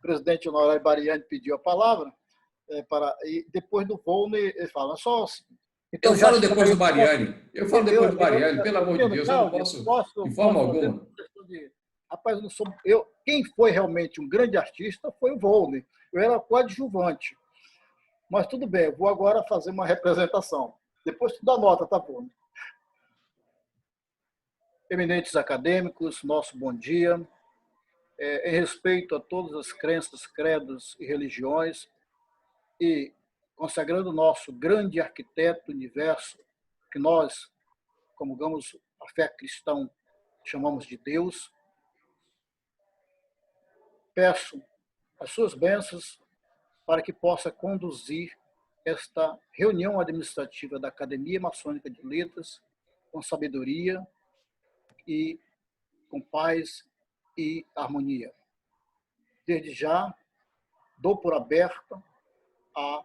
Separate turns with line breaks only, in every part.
presidente honorário Bariani pediu a palavra, e depois do Volney, ele fala só assim. Então,
eu falo depois do Bariani. Eu falo depois do Bariani, pelo amor de Deus, eu não posso, de forma alguma.
Rapaz, não sou, quem foi realmente um grande artista foi o Volney. Eu era coadjuvante. Mas tudo bem, eu vou agora fazer uma representação. Depois tu dá nota, tá bom? Eminentes acadêmicos, nosso bom dia. Em respeito a todas as crenças, credos e religiões, e consagrando o nosso grande arquiteto do universo, que nós, comungamos a fé cristã, chamamos de Deus, peço as suas bênçãos para que possa conduzir esta reunião administrativa da Academia Maçônica de Letras com sabedoria e com paz e harmonia. Desde já, dou por aberta a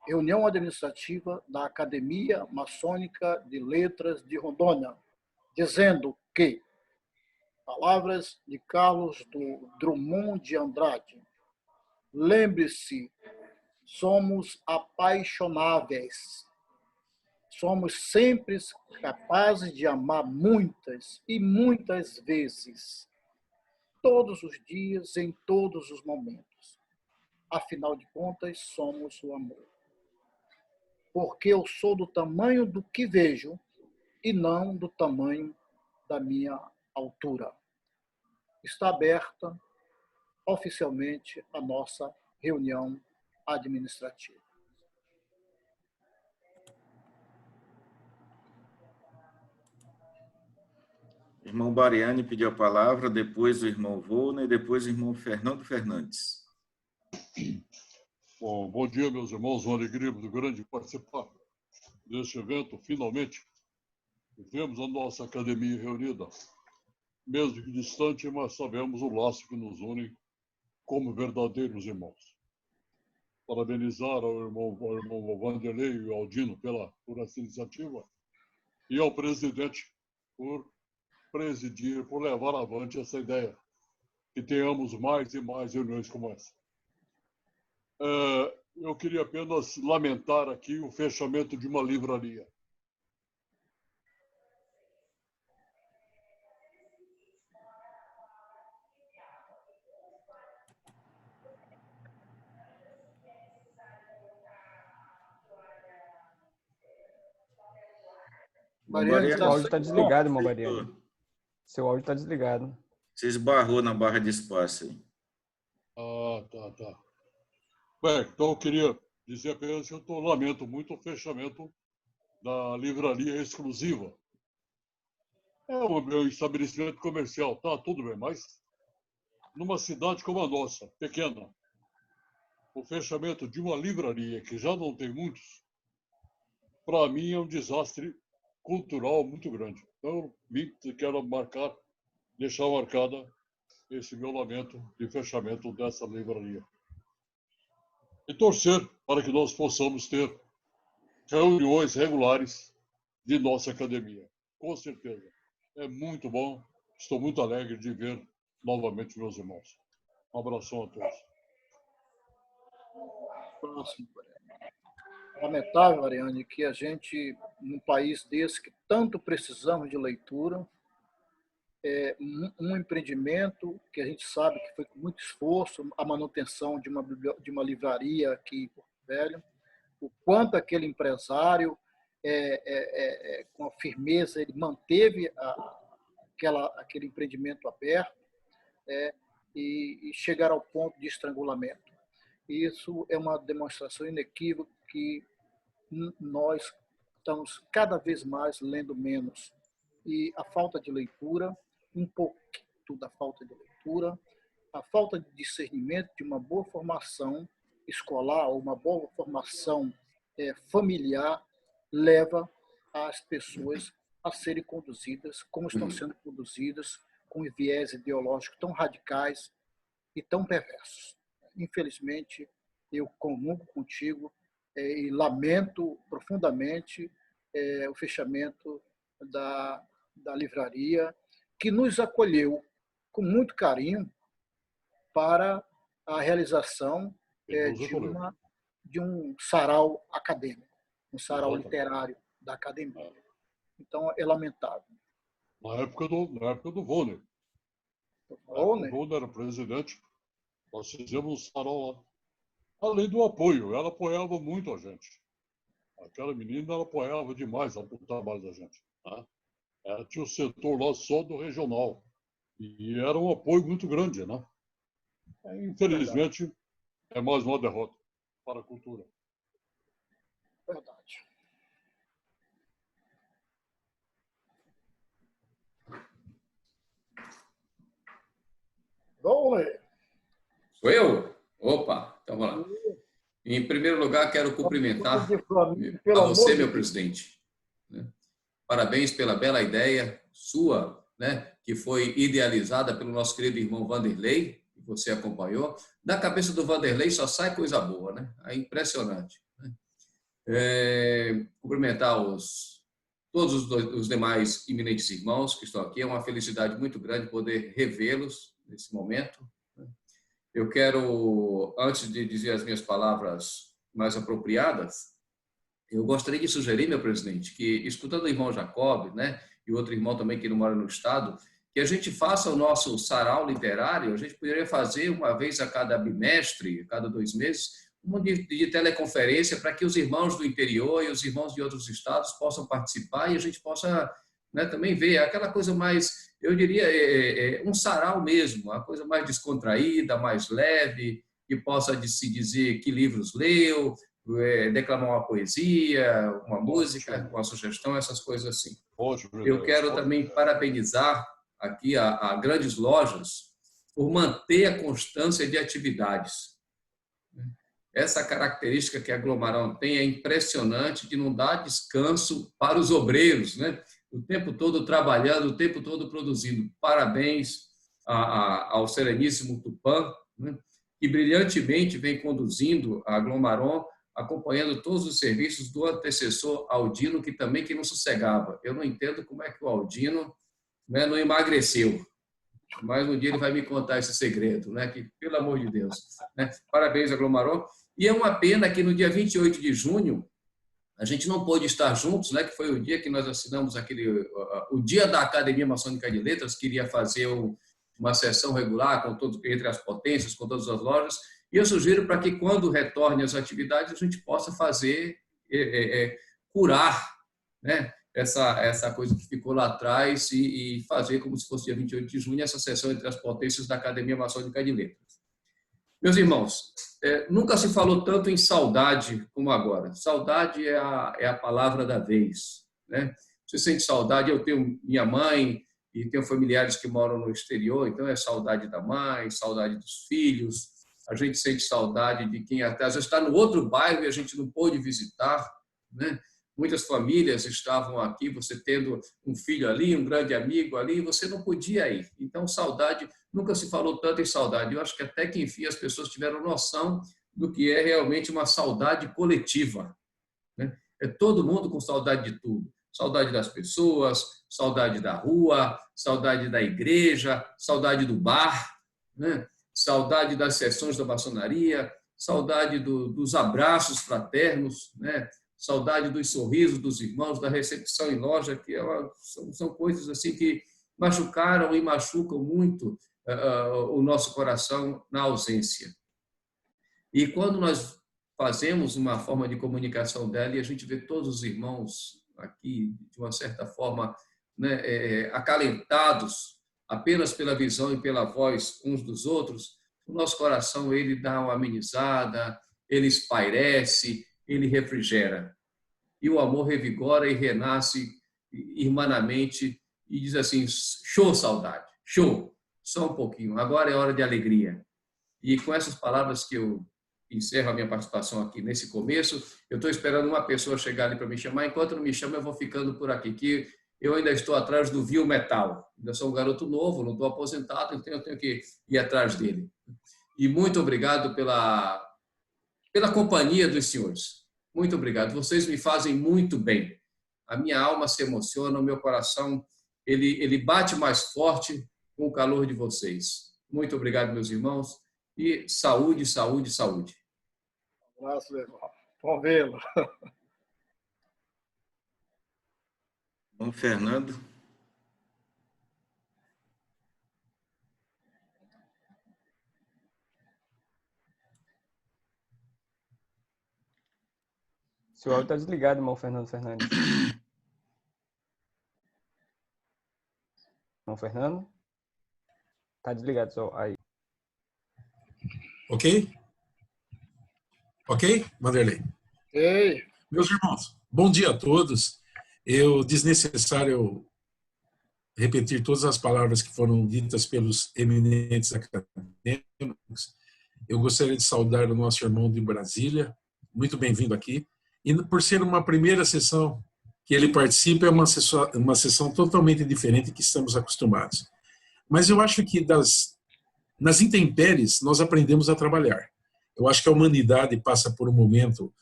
reunião administrativa da Academia Maçônica de Letras de Rondônia, dizendo que, palavras de Carlos Drummond de Andrade, lembre-se, somos apaixonáveis. Somos sempre capazes de amar muitas e muitas vezes, todos os dias, em todos os momentos. Afinal de contas, somos o amor. Porque eu sou do tamanho do que vejo e não do tamanho da minha altura. Está aberta oficialmente a nossa reunião administrativa.
O irmão Bariani pediu a palavra, depois o irmão Volney, depois o irmão Fernando Fernandes.
Bom dia, meus irmãos. Uma alegria muito grande participar deste evento. Finalmente, vemos a nossa academia reunida. Mesmo que distante, mas sabemos o laço que nos une como verdadeiros irmãos. Parabenizar ao irmão Vanderlei e ao Aldino por essa iniciativa e ao presidente por presidir, por levar avante essa ideia, que tenhamos mais e mais reuniões como essa. Eu queria apenas lamentar aqui o fechamento de uma livraria.
Seu áudio está desligado, irmão Bariani. Seu áudio está desligado.
Você esbarrou na barra de espaço aí.
Tá. Bem, então eu queria dizer apenas que eu lamento muito o fechamento da livraria exclusiva. É um meu estabelecimento comercial, tá, tudo bem, mas numa cidade como a nossa, pequena, o fechamento de uma livraria, que já não tem muitos, para mim é um desastre cultural muito grande. Então, eu quero deixar marcada esse meu lamento de fechamento dessa livraria. E torcer para que nós possamos ter reuniões regulares de nossa academia. Com certeza. É muito bom. Estou muito alegre de ver novamente meus irmãos. Um abração a todos.
Próximo. Lamentável, Mariane, que a gente, num país desse que tanto precisamos de leitura, um empreendimento que a gente sabe que foi com muito esforço, a manutenção de uma livraria aqui em Porto Velho, o quanto aquele empresário, com a firmeza, ele manteve aquele empreendimento aberto e chegar ao ponto de estrangulamento. Isso é uma demonstração inequívoca que nós estamos cada vez mais lendo menos. E a falta de leitura, um pouquinho da falta de leitura, a falta de discernimento de uma boa formação escolar ou uma boa formação familiar leva as pessoas a serem conduzidas como estão sendo conduzidas, com viés ideológicos tão radicais e tão perversos. Infelizmente, eu comungo contigo e lamento profundamente o fechamento da livraria, que nos acolheu com muito carinho para a realização de um sarau acadêmico, um sarau literário da academia. Então, é lamentável.
Na época do Volney. O Volney era presidente, nós fizemos um sarau lá. Além do apoio, ela apoiava muito a gente. Aquela menina, ela apoiava demais o trabalho da gente. Né? Ela tinha o setor lá só do regional. E era um apoio muito grande, né? Infelizmente, é mais uma derrota para a cultura.
Verdade. Volney.
Sou eu? Opa, então vamos lá. Em primeiro lugar, quero cumprimentar a você, meu presidente. Parabéns pela bela ideia sua, né, que foi idealizada pelo nosso querido irmão Vanderlei, que você acompanhou. Da cabeça do Vanderlei só sai coisa boa, né? É impressionante. Cumprimentar todos os demais eminentes irmãos que estão aqui. É uma felicidade muito grande poder revê-los nesse momento. Eu quero, antes de dizer as minhas palavras mais apropriadas, eu gostaria de sugerir, meu presidente, que, escutando o irmão Jacob, né, e outro irmão também que não mora no estado, que a gente faça o nosso sarau literário. A gente poderia fazer uma vez a cada bimestre, a cada 2 meses, uma de teleconferência para que os irmãos do interior e os irmãos de outros estados possam participar e a gente possa, né, também ver aquela coisa mais, eu diria, um sarau mesmo, uma coisa mais descontraída, mais leve, que possa se dizer que livros leu, declamar uma poesia, uma música, uma sugestão, essas coisas assim. Eu quero também parabenizar aqui a grandes lojas por manter a constância de atividades. Essa característica que a Glomarão tem é impressionante, de não dar descanso para os obreiros, né? O tempo todo trabalhando, o tempo todo produzindo. Parabéns ao Sereníssimo Tupã, né, que brilhantemente vem conduzindo a Glomarão, acompanhando todos os serviços do antecessor Aldino, que também não sossegava. Eu não entendo como é que o Aldino, né, não emagreceu. Mas um dia ele vai me contar esse segredo, né? Que, pelo amor de Deus. Né? Parabéns a Glomarão. E é uma pena que no dia 28 de junho a gente não pôde estar juntos, né? Que foi o dia que nós assinamos o dia da Academia Maçônica de Letras, que iria fazer uma sessão regular com entre as potências, com todas as lojas. E eu sugiro para que, quando retorne as atividades, a gente possa fazer, curar, né, essa coisa que ficou lá atrás e fazer como se fosse dia 28 de junho essa sessão entre as potências da Academia Maçônica de Letras. Meus irmãos, nunca se falou tanto em saudade como agora. Saudade é a palavra da vez, né? Você sente saudade? Eu tenho minha mãe e tenho familiares que moram no exterior, então é saudade da mãe, saudade dos filhos. A gente sente saudade de quem até às vezes está no outro bairro e a gente não pôde visitar, né? Muitas famílias estavam aqui, você tendo um filho ali, um grande amigo ali, você não podia ir. Então, saudade, nunca se falou tanto em saudade. Eu acho que até que, enfim, as pessoas tiveram noção do que é realmente uma saudade coletiva, né? É todo mundo com saudade de tudo. Saudade das pessoas, saudade da rua, saudade da igreja, saudade do bar, né? Saudade das sessões da maçonaria, saudade dos abraços fraternos, né? Saudade dos sorrisos dos irmãos, da recepção em loja, que são coisas assim que machucaram e machucam muito o nosso coração na ausência. E quando nós fazemos uma forma de comunicação dela e a gente vê todos os irmãos aqui, de uma certa forma, né, acalentados apenas pela visão e pela voz uns dos outros, o nosso coração ele dá uma amenizada, ele espairece, ele refrigera. E o amor revigora e renasce irmanamente e diz assim, show saudade, show, só um pouquinho, agora é hora de alegria. E com essas palavras que eu encerro a minha participação aqui nesse começo, eu estou esperando uma pessoa chegar ali para me chamar, enquanto não me chama eu vou ficando por aqui, que eu ainda estou atrás do Viu Metal, ainda sou um garoto novo, não estou aposentado, então eu tenho que ir atrás dele. E muito obrigado pela companhia dos senhores. Muito obrigado. Vocês me fazem muito bem. A minha alma se emociona, o meu coração ele bate mais forte com o calor de vocês. Muito obrigado, meus irmãos. E saúde, saúde, saúde.
Um abraço, meu irmão. Bom vê-lo.
Irmão Fernando.
Seu áudio está desligado, irmão Fernando Fernandes. Irmão Fernando? Tá desligado só aí.
Ok? Ok, Vanderlei?
Ei,
Meus irmãos, bom dia a todos. Eu, desnecessário repetir todas as palavras que foram ditas pelos eminentes acadêmicos. Eu gostaria de saudar o nosso irmão de Brasília, muito bem-vindo aqui. E por ser uma primeira sessão que ele participa, é uma sessão totalmente diferente que estamos acostumados. Mas eu acho que nas intempéries nós aprendemos a trabalhar. Eu acho que a humanidade passa por um momento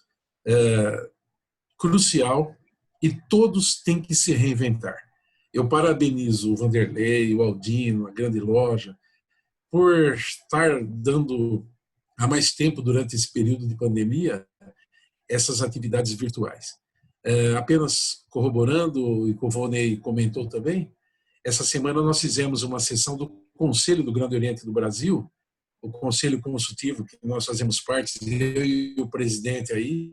crucial e todos têm que se reinventar. Eu parabenizo o Vanderlei, o Aldino, a Grande Loja, por estar dando há mais tempo durante esse período de pandemia essas atividades virtuais. Apenas corroborando, e o Volney comentou também, essa semana nós fizemos uma sessão do Conselho do Grande Oriente do Brasil, o Conselho Consultivo, que nós fazemos parte, eu e o presidente aí,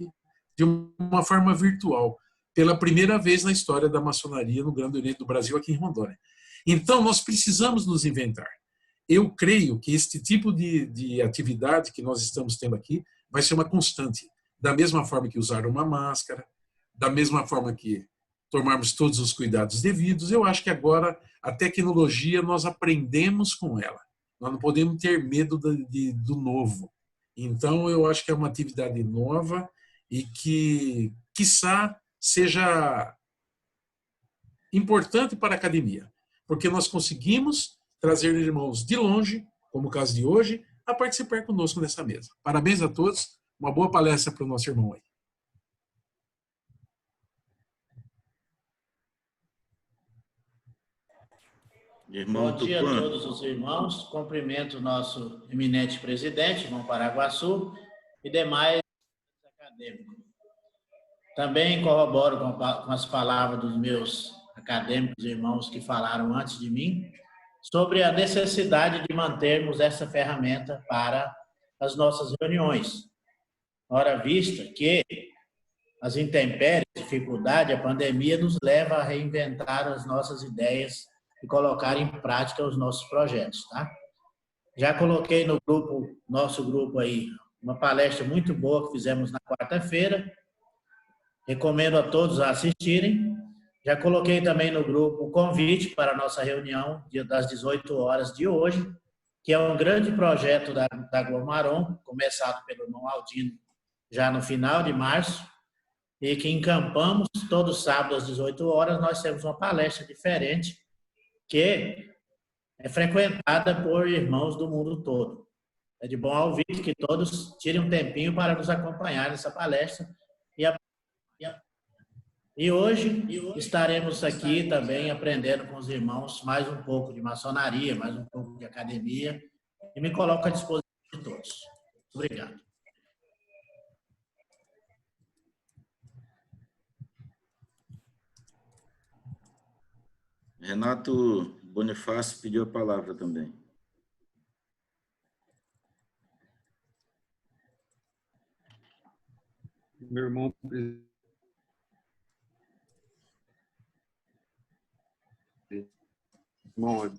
de uma forma virtual, pela primeira vez na história da maçonaria no Grande Oriente do Brasil, aqui em Rondônia. Então, nós precisamos nos inventar. Eu creio que este tipo de atividade que nós estamos tendo aqui vai ser uma constante, da mesma forma que usar uma máscara, da mesma forma que tomarmos todos os cuidados devidos. Eu acho que agora a tecnologia nós aprendemos com ela. Nós não podemos ter medo do novo. Então, eu acho que é uma atividade nova e que, quiçá, seja importante para a academia, porque nós conseguimos trazer irmãos de longe, como o caso de hoje, a participar conosco nessa mesa. Parabéns a todos, uma boa palestra para o nosso irmão aí.
Irmão
Bom dia a
Tupã.
todos os irmãos. Cumprimento o nosso eminente presidente, irmão Paraguaçu, e demais acadêmicos. Também corroboro com as palavras dos meus acadêmicos irmãos que falaram antes de mim sobre a necessidade de mantermos essa ferramenta para as nossas reuniões. Ora vista que as intempéries, a dificuldade, a pandemia nos leva a reinventar as nossas ideias e colocar em prática os nossos projetos, tá? Já coloquei no grupo, nosso grupo aí, uma palestra muito boa que fizemos na quarta-feira. Recomendo a todos a assistirem. Já coloquei também no grupo o convite para a nossa reunião das 18 horas de hoje, que é um grande projeto da Glomaron, começado pelo irmão Aldino já no final de março, e que encampamos todos sábados às 18 horas. Nós temos uma palestra diferente, que é frequentada por irmãos do mundo todo. É de bom ouvir que todos tirem um tempinho para nos acompanhar nessa palestra. E hoje estaremos aqui também aprendendo com os irmãos mais um pouco de maçonaria, mais um pouco de academia, e me coloco à disposição de todos. Obrigado.
Renato Bonifácio pediu a palavra também.
Meu irmão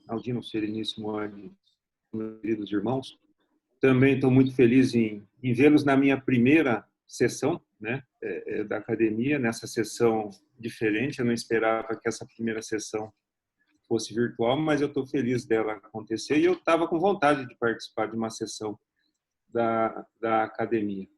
Aldino Sereníssimo, meus queridos irmãos, também estou muito feliz em vê-los na minha primeira sessão, né, da academia, nessa sessão diferente. Eu não esperava que essa primeira sessão fosse virtual, mas eu estou feliz dela acontecer, e eu estava com vontade de participar de uma sessão da academia.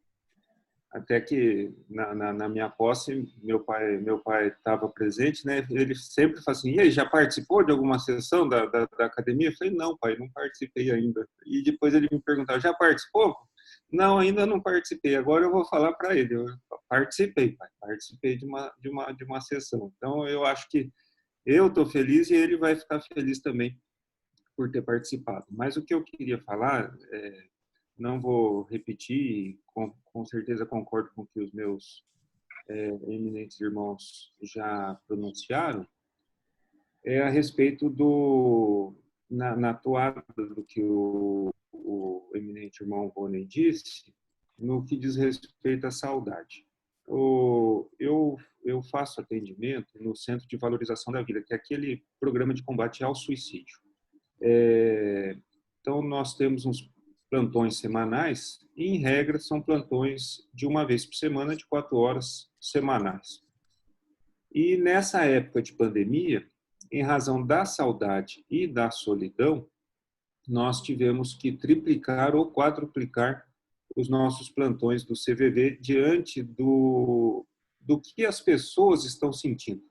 Até que na minha posse, meu pai estava presente, né? Ele sempre fala assim: e aí, já participou de alguma sessão da academia? Eu falei: não, pai, não participei ainda. E depois ele me perguntava: já participou? Não, ainda não participei. Agora eu vou falar para ele: eu participei, pai, participei de uma sessão. Então eu acho que eu estou feliz e ele vai ficar feliz também por ter participado. Mas o que eu queria falar não vou repetir, com certeza concordo com o que os meus eminentes irmãos já pronunciaram, é a respeito na toada do que o eminente irmão Rony disse, no que diz respeito à saudade. Eu faço atendimento no Centro de Valorização da Vida, que é aquele programa de combate ao suicídio. Então, nós temos uns plantões semanais, e, em regra, são plantões de uma vez por semana, de 4 horas semanais. E, nessa época de pandemia, em razão da saudade e da solidão, nós tivemos que triplicar ou quadruplicar os nossos plantões do CVV diante do que as pessoas estão sentindo.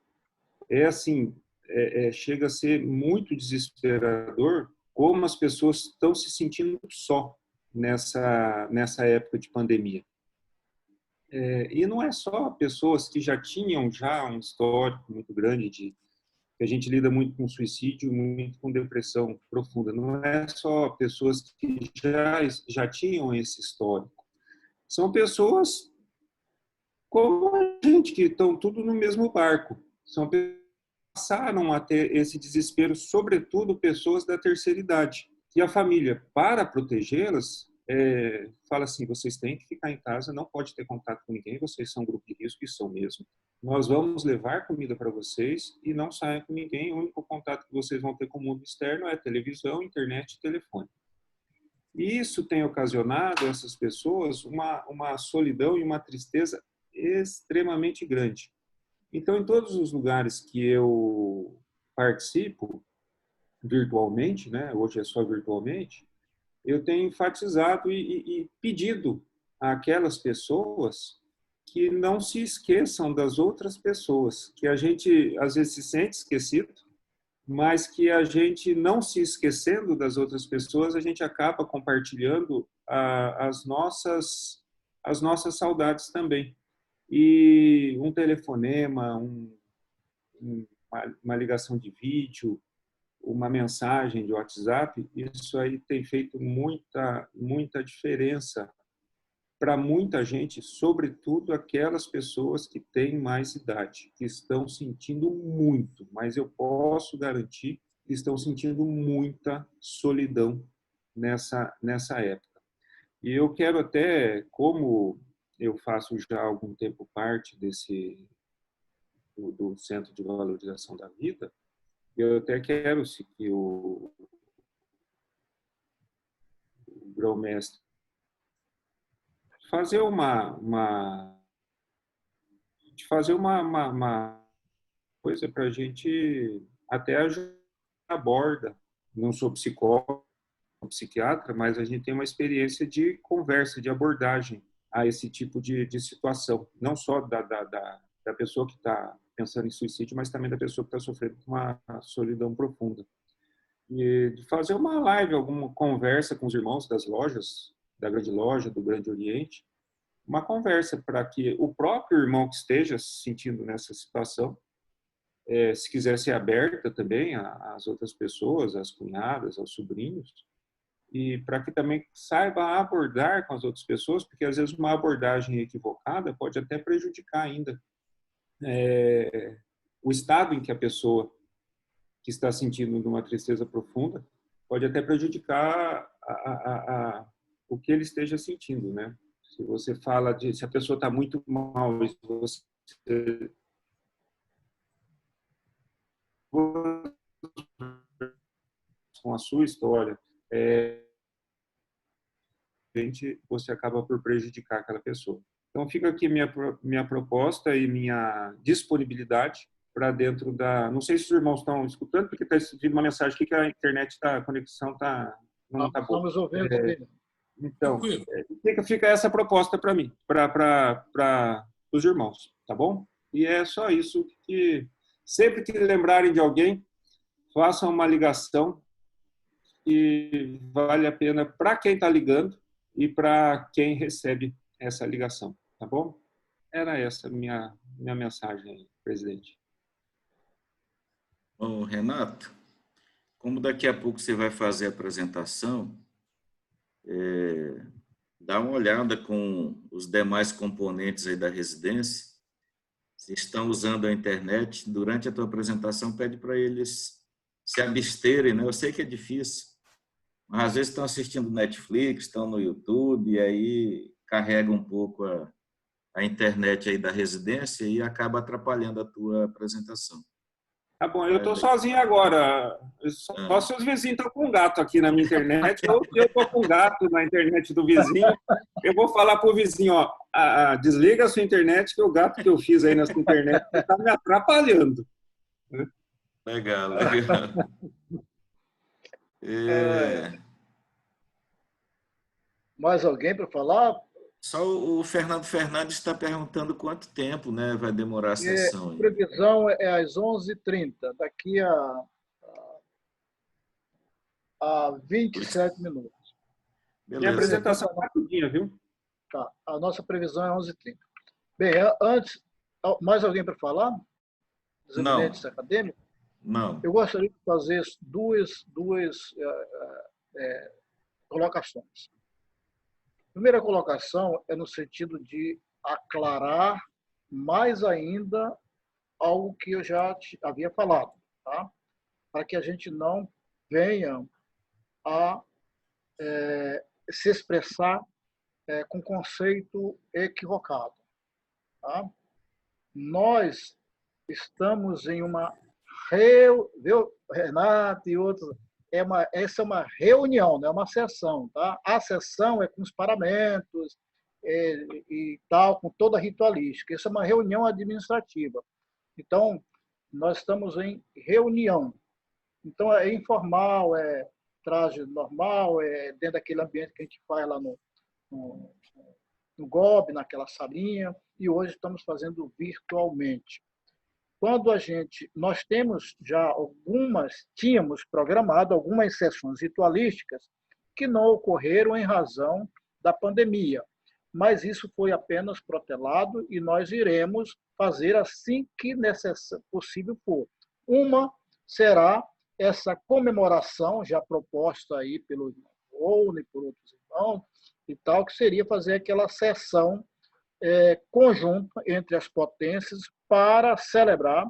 Chega a ser muito desesperador como as pessoas estão se sentindo só nessa época de pandemia. E não é só pessoas que já tinham um histórico muito grande que a gente lida muito com suicídio, muito com depressão profunda. Não é só pessoas que já tinham esse histórico. São pessoas como a gente, que estão tudo no mesmo barco. São pessoas que passaram a ter esse desespero, sobretudo pessoas da terceira idade. E a família, para protegê-las, fala assim, vocês têm que ficar em casa, não pode ter contato com ninguém, vocês são um grupo de risco, e são mesmo. Nós vamos levar comida para vocês e não saiam com ninguém, o único contato que vocês vão ter com o mundo externo é televisão, internet e telefone. E isso tem ocasionado a essas pessoas uma solidão e uma tristeza extremamente grande. Então, em todos os lugares que eu participo virtualmente, né, hoje é só virtualmente, eu tenho enfatizado e pedido àquelas pessoas que não se esqueçam das outras pessoas, que a gente às vezes se sente esquecido, mas que a gente não se esquecendo das outras pessoas, a gente acaba compartilhando as nossas saudades também. E um telefonema, uma ligação de vídeo, uma mensagem de WhatsApp, isso aí tem feito muita diferença para muita gente, sobretudo aquelas pessoas que têm mais idade, que estão sentindo muito, mas eu posso garantir que estão sentindo muita solidão nessa época. E eu quero até, como eu faço já há algum tempo parte do Centro de Valorização da Vida, eu até quero que o grão-mestre fazer uma coisa para a gente até ajudar a borda. Não sou psicólogo, psiquiatra, mas a gente tem uma experiência de conversa, de abordagem a esse tipo de situação. Não só da pessoa que está pensando em suicídio, mas também da pessoa que está sofrendo uma solidão profunda. E de fazer uma live, alguma conversa com os irmãos das lojas, da Grande Loja, do Grande Oriente, uma conversa para que o próprio irmão que esteja se sentindo nessa situação, se quiser ser aberta também às outras pessoas, às cunhadas, aos sobrinhos, e para que também saiba abordar com as outras pessoas, porque às vezes uma abordagem equivocada pode até prejudicar ainda o estado em que a pessoa que está sentindo uma tristeza profunda pode até prejudicar o que ele esteja sentindo, né? Se você fala se a pessoa está muito mal, se você com a sua história, você acaba por prejudicar aquela pessoa. Então, fica aqui minha proposta e minha disponibilidade para dentro da... Não sei se os irmãos estão escutando, porque está vindo uma mensagem aqui que a internet, a conexão não está boa.
Estamos ouvindo.
Então, fica essa proposta para mim, para os irmãos, tá bom? E é só isso que... Sempre que lembrarem de alguém, façam uma ligação que vale a pena para quem está ligando e para quem recebe essa ligação, tá bom? Era essa minha mensagem aí, presidente.
Bom, Renato, como daqui a pouco você vai fazer a apresentação, dá uma olhada com os demais componentes aí da residência, se estão usando a internet. Durante a tua apresentação, pede para eles se absterem, né? Eu sei que é difícil, mas às vezes estão assistindo Netflix, estão no YouTube, e aí carrega um pouco a internet aí da residência e acaba atrapalhando a tua apresentação.
Tá bom, eu estou sozinho agora. Só se os vizinhos estão com gato aqui na minha internet, ou se eu estou com gato na internet do vizinho, eu vou falar para o vizinho, ó, desliga a sua internet, que o gato que eu fiz aí nessa internet está me atrapalhando.
Legal, legal.
Mais alguém para falar?
Só o Fernando Fernandes está perguntando quanto tempo, né, vai demorar a sessão.
A previsão é às 11h30, daqui a 27 minutos.
Beleza.
Minha apresentação é rapidinha, viu?
Tá, a nossa previsão é 11h30. Bem, antes, mais alguém para falar? Dos eminentes acadêmicos?
Não.
Eu gostaria de fazer duas colocações. A primeira colocação é no sentido de aclarar mais ainda algo que eu já havia falado, tá? Para que a gente não venha a se expressar com conceito equivocado. Tá? Nós estamos em uma viu, Renato e outros, essa é uma reunião, não é uma sessão, tá? A sessão é com os paramentos e tal, com toda a ritualística. Isso é uma reunião administrativa. Então, nós estamos em reunião. Então, é informal, é traje normal, é dentro daquele ambiente que a gente faz lá no GOB, naquela salinha, e hoje estamos fazendo virtualmente. Quando nós tínhamos programado algumas sessões ritualísticas que não ocorreram em razão da pandemia, mas isso foi apenas protelado e nós iremos fazer assim que possível for. Uma será essa comemoração já proposta aí pelo irmão Rony, por outros irmãos e tal, que seria fazer aquela sessão conjunta entre as potências para celebrar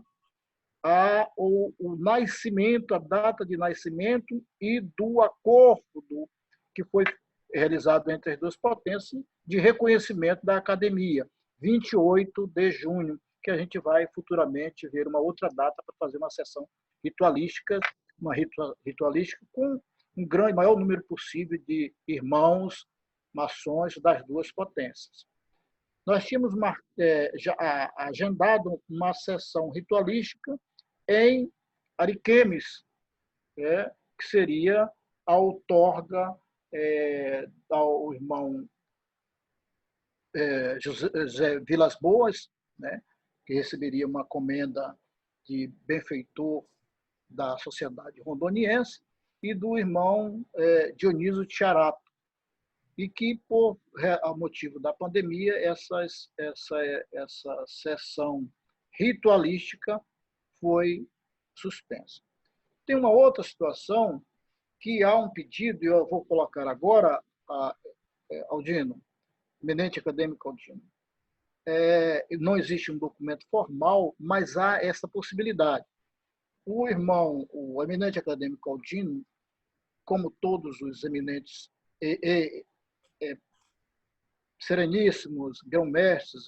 o nascimento, a data de nascimento e do acordo que foi realizado entre as duas potências de reconhecimento da academia, 28 de junho, que a gente vai futuramente ver uma outra data para fazer uma sessão ritualística, com um maior número possível de irmãos maçons das duas potências. Nós tínhamos já agendado uma sessão ritualística em Ariquemes, que seria a outorga ao irmão José Vilas Boas, né, que receberia uma comenda de benfeitor da Sociedade Rondoniense, e do irmão Dionísio Tiarato, e que, por motivo da pandemia, essa sessão ritualística foi suspensa. Tem uma outra situação que há um pedido, e eu vou colocar agora, Aldino, eminente acadêmico Aldino. Não existe um documento formal, mas há essa possibilidade. O eminente acadêmico Aldino, como todos os eminentes sereníssimos, grão-mestres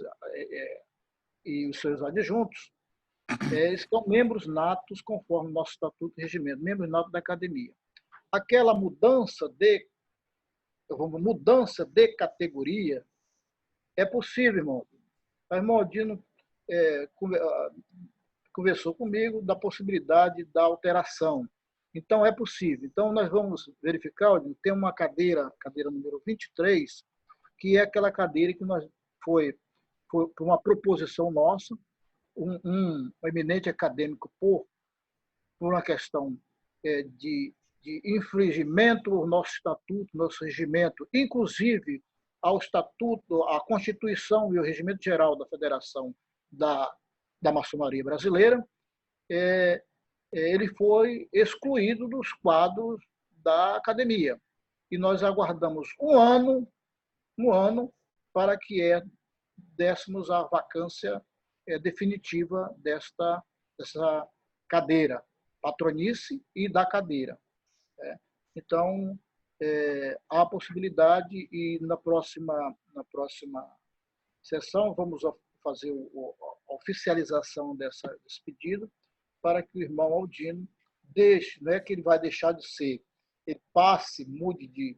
e os seus adjuntos, estão membros natos, conforme o nosso estatuto e regimento, membros natos da academia. Aquela mudança de categoria é possível, irmão. O irmão Aldino conversou comigo da possibilidade da alteração. Então, é possível. Então, nós vamos verificar, Aldino, tem uma cadeira número 23, que é aquela cadeira que foi por uma proposição nossa, um eminente acadêmico por uma questão de infringimento ao nosso estatuto, nosso regimento, inclusive ao estatuto, à Constituição e ao regimento geral da Federação da Maçonaria Brasileira, ele foi excluído dos quadros da academia. E nós aguardamos um ano um ano para que dessemos a vacância definitiva dessa cadeira, patronice e da cadeira. Então, há a possibilidade, e na próxima sessão vamos fazer a oficialização desse pedido para que o irmão Aldino deixe, não é que ele vai deixar de ser, ele mude de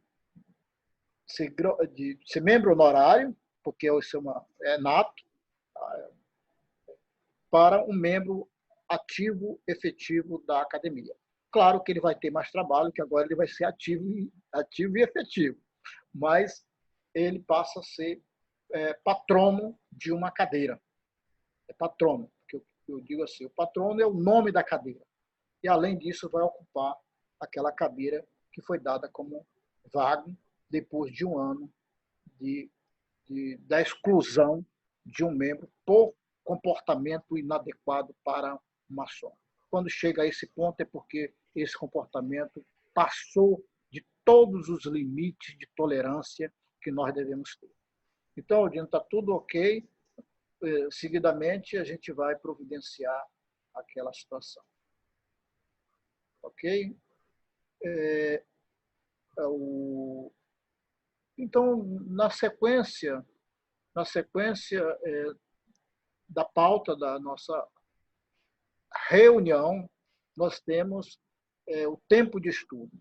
ser membro honorário, porque isso é nato, para um membro ativo, efetivo da academia. Claro que ele vai ter mais trabalho, que agora ele vai ser ativo e efetivo, mas ele passa a ser patrono de uma cadeira. É patrono, porque eu digo assim, o patrono é o nome da cadeira. E, além disso, vai ocupar aquela cadeira que foi dada como vaga depois de um ano da exclusão de um membro por comportamento inadequado para um maçom. Quando chega a esse ponto é porque esse comportamento passou de todos os limites de tolerância que nós devemos ter. Então, Aldino, está tudo ok. Seguidamente, a gente vai providenciar aquela situação. Ok? Então, na sequência da pauta da nossa reunião, nós temos o tempo de estudo.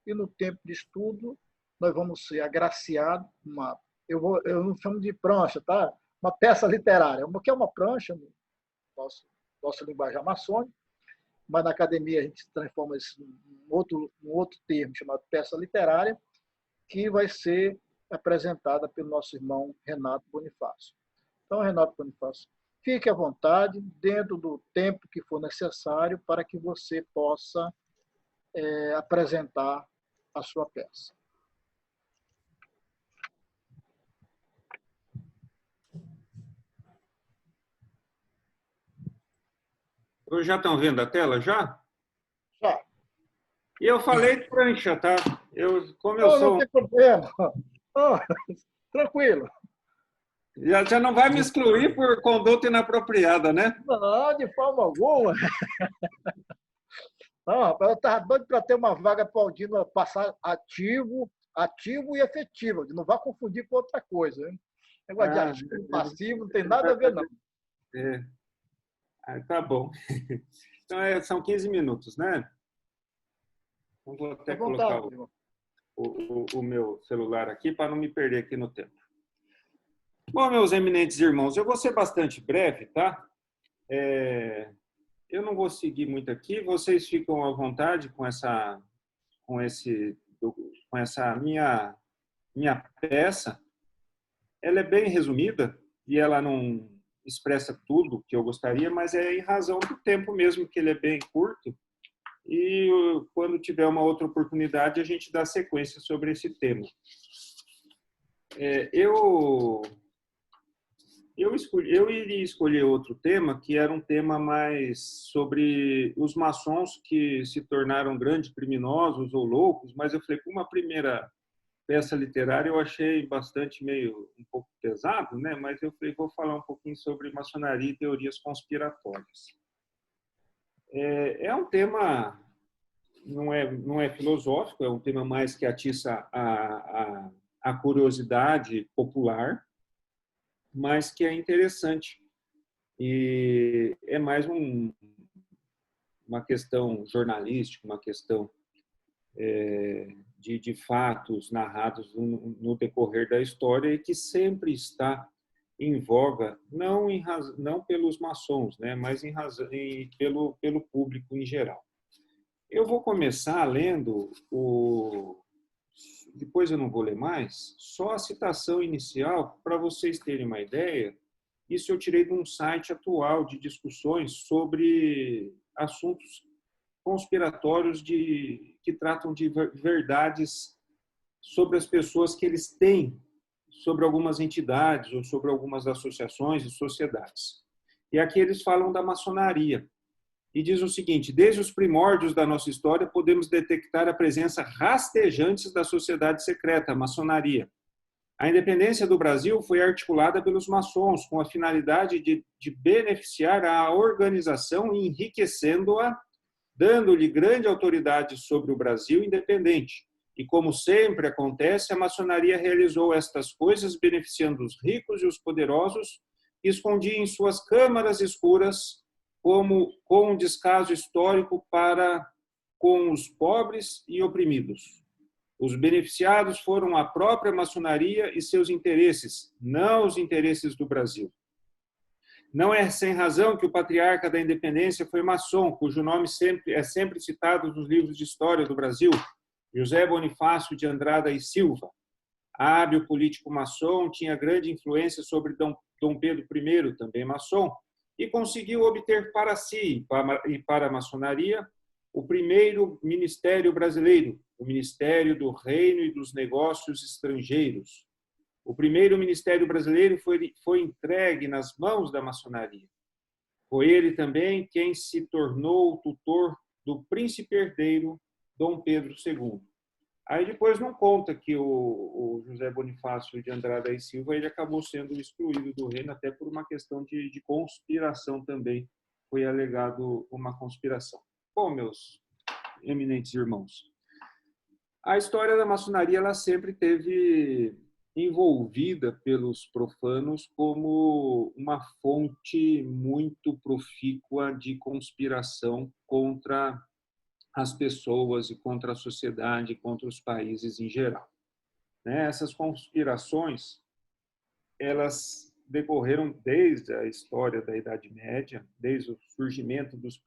E no tempo de estudo, nós vamos ser agraciados, eu não chamo de prancha, tá? Uma peça literária. O que é uma prancha, no nosso linguagem maçônico, mas na academia a gente transforma isso em outro termo, chamado peça literária, que vai ser apresentada pelo nosso irmão Renato Bonifácio. Então, Renato Bonifácio, fique à vontade, dentro do tempo que for necessário, para que você possa apresentar a sua peça.
Já estão vendo a tela, já?
Já.
E eu falei prancha, tá?
Não tem problema. Tranquilo.
Já não vai me excluir por conduta inapropriada, né?
Não, de forma alguma. Não, rapaz, eu estava doido para ter uma vaga para o Aldino passar ativo e efetivo. Não vá confundir com outra coisa. Hein? Negócio de ativo e passivo não tem nada a ver, não.
Tá bom. Então, são 15 minutos, né? Então, vou até colocar o meu celular aqui para não me perder aqui no tempo. Bom, meus eminentes irmãos, eu vou ser bastante breve, tá? Eu não vou seguir muito aqui. Vocês ficam à vontade com essa minha peça. Ela é bem resumida e ela não expressa tudo que eu gostaria, mas é em razão do tempo mesmo, que ele é bem curto. E quando tiver uma outra oportunidade, a gente dá sequência sobre esse tema. Eu iria escolher outro tema, que era um tema mais sobre os maçons que se tornaram grandes criminosos ou loucos, mas eu falei, como a primeira peça literária eu achei bastante um pouco pesado, né? Mas eu falei, vou falar um pouquinho sobre maçonaria e teorias conspiratórias. É um tema, não é filosófico, é um tema mais que atiça a curiosidade popular, mas que é interessante. E é mais uma questão jornalística, uma questão de fatos narrados no decorrer da história e que sempre está em voga, não pelos maçons, né, mas pelo público em geral. Eu vou começar lendo depois eu não vou ler mais, só a citação inicial, para vocês terem uma ideia. Isso eu tirei de um site atual de discussões sobre assuntos conspiratórios que tratam de verdades sobre as pessoas que eles têm sobre algumas entidades ou sobre algumas associações e sociedades. E aqui eles falam da maçonaria. E diz o seguinte: desde os primórdios da nossa história, podemos detectar a presença rastejante da sociedade secreta, a maçonaria. A independência do Brasil foi articulada pelos maçons com a finalidade de beneficiar a organização e enriquecendo-a, dando-lhe grande autoridade sobre o Brasil independente. E como sempre acontece, a maçonaria realizou estas coisas beneficiando os ricos e os poderosos, que escondia em suas câmaras escuras, como com um descaso histórico para com os pobres e oprimidos. Os beneficiados foram a própria maçonaria e seus interesses, não os interesses do Brasil. Não é sem razão que o patriarca da independência foi maçom, cujo nome é sempre citado nos livros de história do Brasil, José Bonifácio de Andrada e Silva. Hábil político maçom, tinha grande influência sobre Dom Pedro I, também maçom, e conseguiu obter para si e para a maçonaria o primeiro ministério brasileiro, o Ministério do Reino e dos Negócios Estrangeiros. O primeiro ministério brasileiro foi entregue nas mãos da maçonaria. Foi ele também quem se tornou o tutor do príncipe herdeiro Dom Pedro II. Aí depois não conta que o José Bonifácio de Andrada e Silva ele acabou sendo excluído do reino até por uma questão de conspiração também. Foi alegado uma conspiração. Bom, meus eminentes irmãos, a história da maçonaria ela sempre teve envolvida pelos profanos como uma fonte muito profícua de conspiração contra as pessoas e contra a sociedade, contra os países em geral. Essas conspirações, elas decorreram desde a história da Idade Média, desde o surgimento dos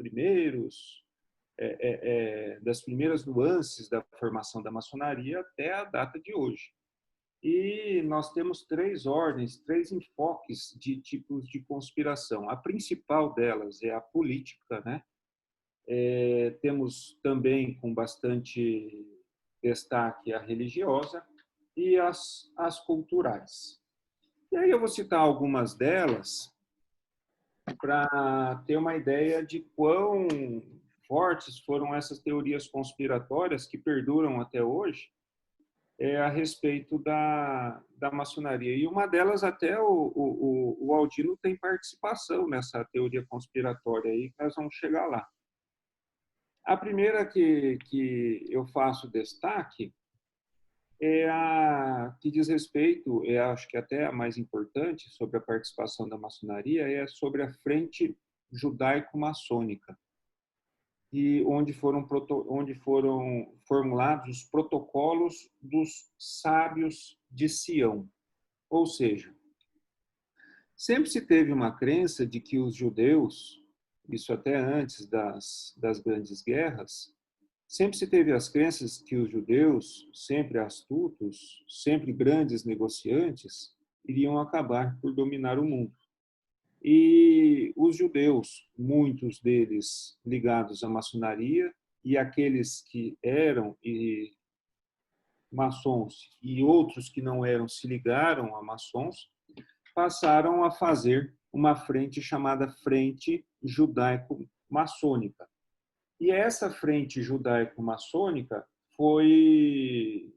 das primeiras nuances da formação da maçonaria até a data de hoje. E nós temos três ordens, três enfoques de tipos de conspiração. A principal delas é a política, né? Temos também com bastante destaque a religiosa e as culturais. E aí eu vou citar algumas delas para ter uma ideia de quão fortes foram essas teorias conspiratórias que perduram até hoje a respeito da maçonaria. E uma delas até o Aldino tem participação nessa teoria conspiratória aí, nós vamos chegar lá. A primeira que eu faço destaque é a que diz respeito, acho que até a mais importante sobre a participação da maçonaria, é sobre a frente judaico-maçônica, e onde foram formulados os protocolos dos sábios de Sião. Ou seja, sempre se teve uma crença de que os judeus, isso até antes das grandes guerras, sempre se teve as crenças que os judeus, sempre astutos, sempre grandes negociantes, iriam acabar por dominar o mundo. E os judeus, muitos deles ligados à maçonaria, e aqueles que eram maçons e outros que não eram se ligaram a maçons, passaram a fazer uma frente chamada Frente Judaico-Maçônica. E essa frente judaico-maçônica foi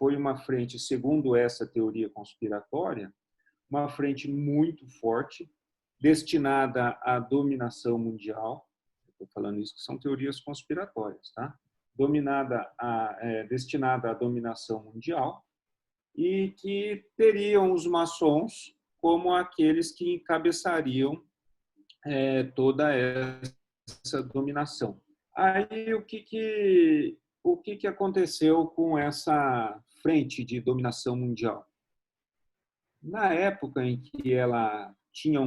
uma frente, segundo essa teoria conspiratória, uma frente muito forte, destinada à dominação mundial. Estou falando isso que são teorias conspiratórias, tá? Destinada à dominação mundial, e que teriam os maçons como aqueles que encabeçariam toda essa dominação. Aí o que aconteceu com essa frente de dominação mundial? Na época em que ela tinha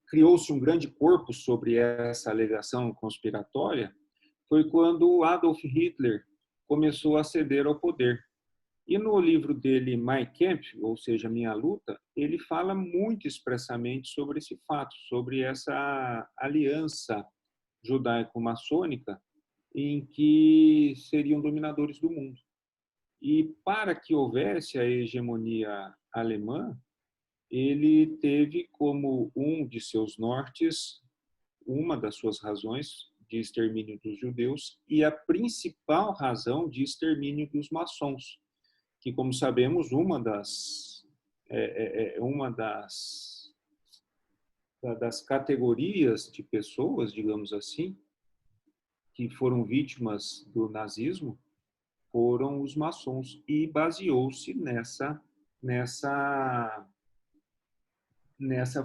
criou-se um grande corpo sobre essa alegação conspiratória, foi quando Adolf Hitler começou a ceder ao poder. E no livro dele, Mein Kampf, ou seja, Minha Luta, ele fala muito expressamente sobre esse fato, sobre essa aliança judaico-maçônica em que seriam dominadores do mundo. E para que houvesse a hegemonia alemã, ele teve como um de seus nortes, uma das suas razões de extermínio dos judeus e a principal razão de extermínio dos maçons. que, como sabemos, uma das categorias de pessoas, digamos assim, que foram vítimas do nazismo foram os maçons, e baseou-se nessa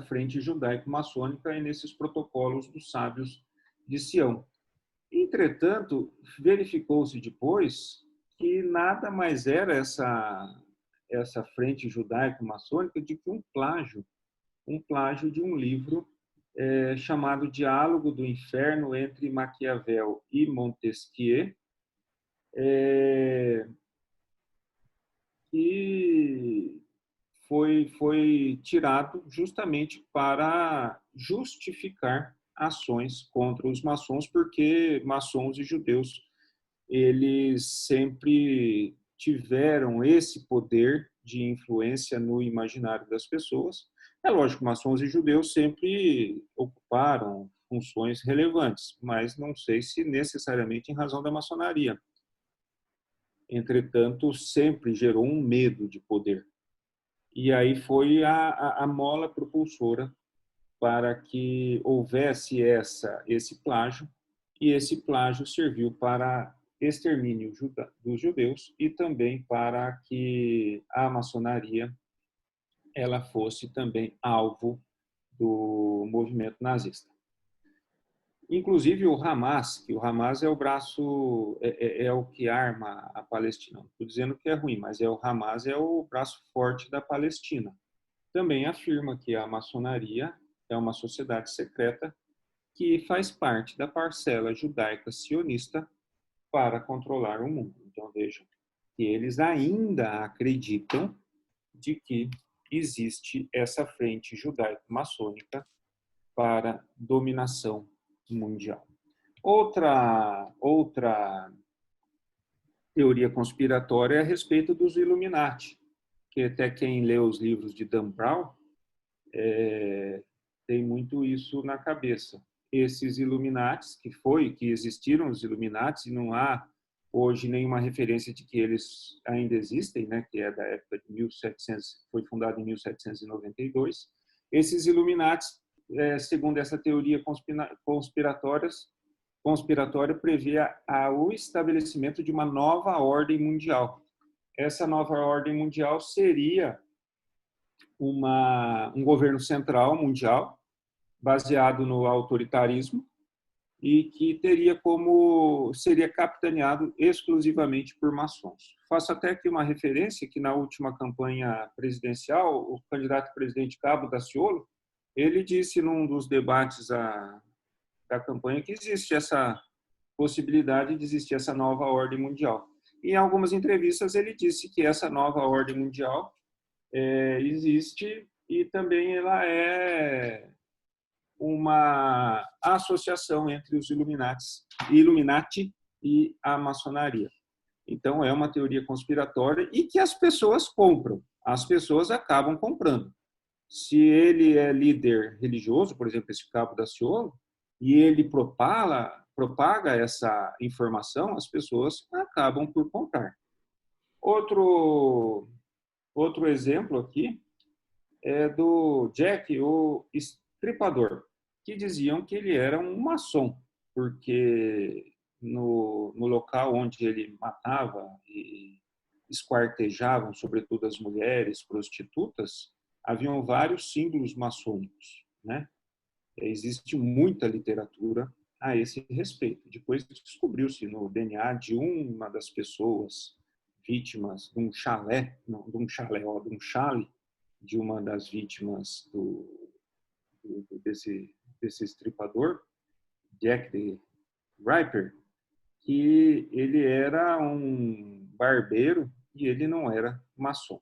frente judaico-maçônica e nesses protocolos dos sábios de Sião. Entretanto, verificou-se depois que nada mais era essa frente judaico-maçônica do que um plágio de um livro chamado Diálogo do Inferno entre Maquiavel e Montesquieu, que foi tirado justamente para justificar ações contra os maçons, porque maçons e judeus eles sempre tiveram esse poder de influência no imaginário das pessoas. É lógico, maçons e judeus sempre ocuparam funções relevantes, mas não sei se necessariamente em razão da maçonaria. Entretanto, sempre gerou um medo de poder. E aí foi a mola propulsora para que houvesse esse plágio, e esse plágio serviu para extermínio dos judeus e também para que a maçonaria ela fosse também alvo do movimento nazista. Inclusive o Hamas, que o Hamas é o braço, é o que arma a Palestina. Não estou dizendo que é ruim, mas o Hamas é o braço forte da Palestina. Também afirma que a maçonaria é uma sociedade secreta que faz parte da parcela judaica sionista para controlar o mundo. Então vejam que eles ainda acreditam de que existe essa frente judaico-maçônica para dominação mundial. Outra teoria conspiratória é a respeito dos Illuminati, que até quem lê os livros de Dan Brown tem muito isso na cabeça. Esses Illuminatis, que existiram os Illuminatis, e não há hoje nenhuma referência de que eles ainda existem, né, que é da época de 1700, foi fundado em 1792. Esses Illuminatis, segundo essa teoria conspiratória, prevê o estabelecimento de uma nova ordem mundial. Essa nova ordem mundial seria um governo central mundial, baseado no autoritarismo, e que seria capitaneado exclusivamente por maçons. Faço até aqui uma referência que na última campanha presidencial, o candidato a presidente Cabo Daciolo, ele disse num dos debates da campanha que existe essa possibilidade de existir essa nova ordem mundial. Em algumas entrevistas ele disse que essa nova ordem mundial existe e também ela é uma associação entre os Illuminati e a maçonaria. Então é uma teoria conspiratória e que as pessoas compram. As pessoas acabam comprando. Se ele é líder religioso, por exemplo, esse Cabo Daciolo, e ele propaga essa informação, as pessoas acabam por comprar. Outro exemplo aqui é do Jack, o Estripador, que diziam que ele era um maçom, porque no local onde ele matava e esquartejavam, sobretudo as mulheres prostitutas, haviam vários símbolos maçônicos, né? Existe muita literatura a esse respeito. Depois descobriu-se no DNA de uma das pessoas vítimas de um chale de uma das vítimas desse estripador, Jack the Ripper, que ele era um barbeiro e ele não era maçom.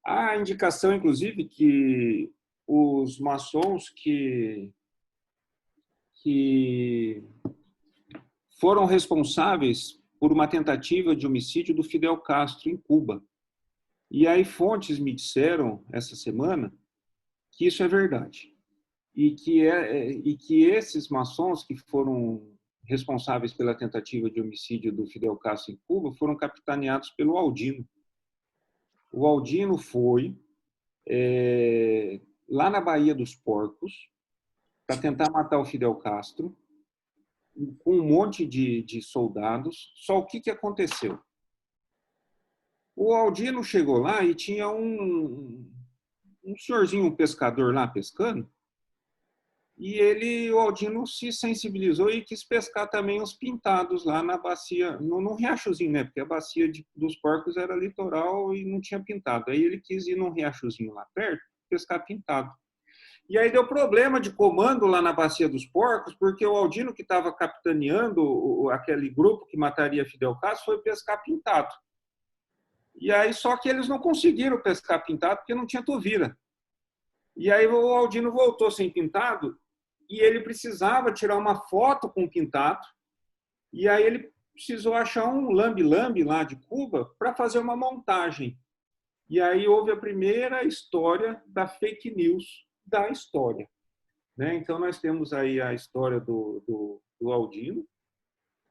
Há indicação, inclusive, que os maçons que foram responsáveis por uma tentativa de homicídio do Fidel Castro em Cuba. E aí fontes me disseram essa semana que isso é verdade. E que esses maçons que foram responsáveis pela tentativa de homicídio do Fidel Castro em Cuba foram capitaneados pelo Aldino. O Aldino foi lá na Baía dos Porcos para tentar matar o Fidel Castro, com um monte de soldados. Só o que aconteceu? O Aldino chegou lá e tinha um senhorzinho, um pescador lá pescando, e o Aldino se sensibilizou e quis pescar também os pintados lá na bacia, num riachozinho, né? Porque a bacia dos Porcos era litoral e não tinha pintado. Aí ele quis ir num riachozinho lá perto, pescar pintado. E aí deu problema de comando lá na bacia dos Porcos, porque o Aldino, que estava capitaneando aquele grupo que mataria Fidel Castro, foi pescar pintado. E aí só que eles não conseguiram pescar pintado porque não tinha tovira. E aí o Aldino voltou sem pintado e ele precisava tirar uma foto com o pintado. E aí ele precisou achar um lambe-lambe lá de Cuba para fazer uma montagem. E aí houve a primeira história da fake news da história, né? Então nós temos aí a história do Aldino,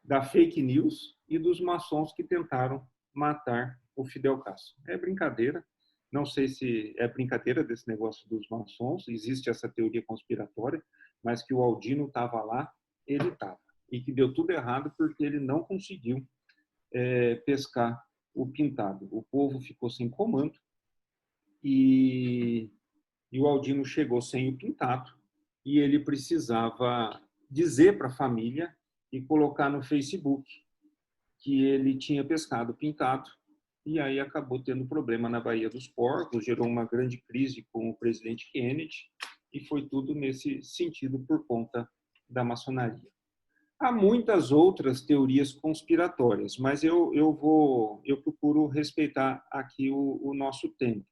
da fake news e dos maçons que tentaram matar o Fidel Castro. É brincadeira, não sei se é brincadeira desse negócio dos maçons, existe essa teoria conspiratória, mas que o Aldino estava lá, ele estava. E que deu tudo errado porque ele não conseguiu pescar o pintado. O povo ficou sem comando e o Aldino chegou sem o pintado e ele precisava dizer para a família e colocar no Facebook que ele tinha pescado pintado, e aí acabou tendo problema na Baía dos Porcos, gerou uma grande crise com o presidente Kennedy, e foi tudo nesse sentido por conta da maçonaria. Há muitas outras teorias conspiratórias, mas eu procuro respeitar aqui o nosso tempo,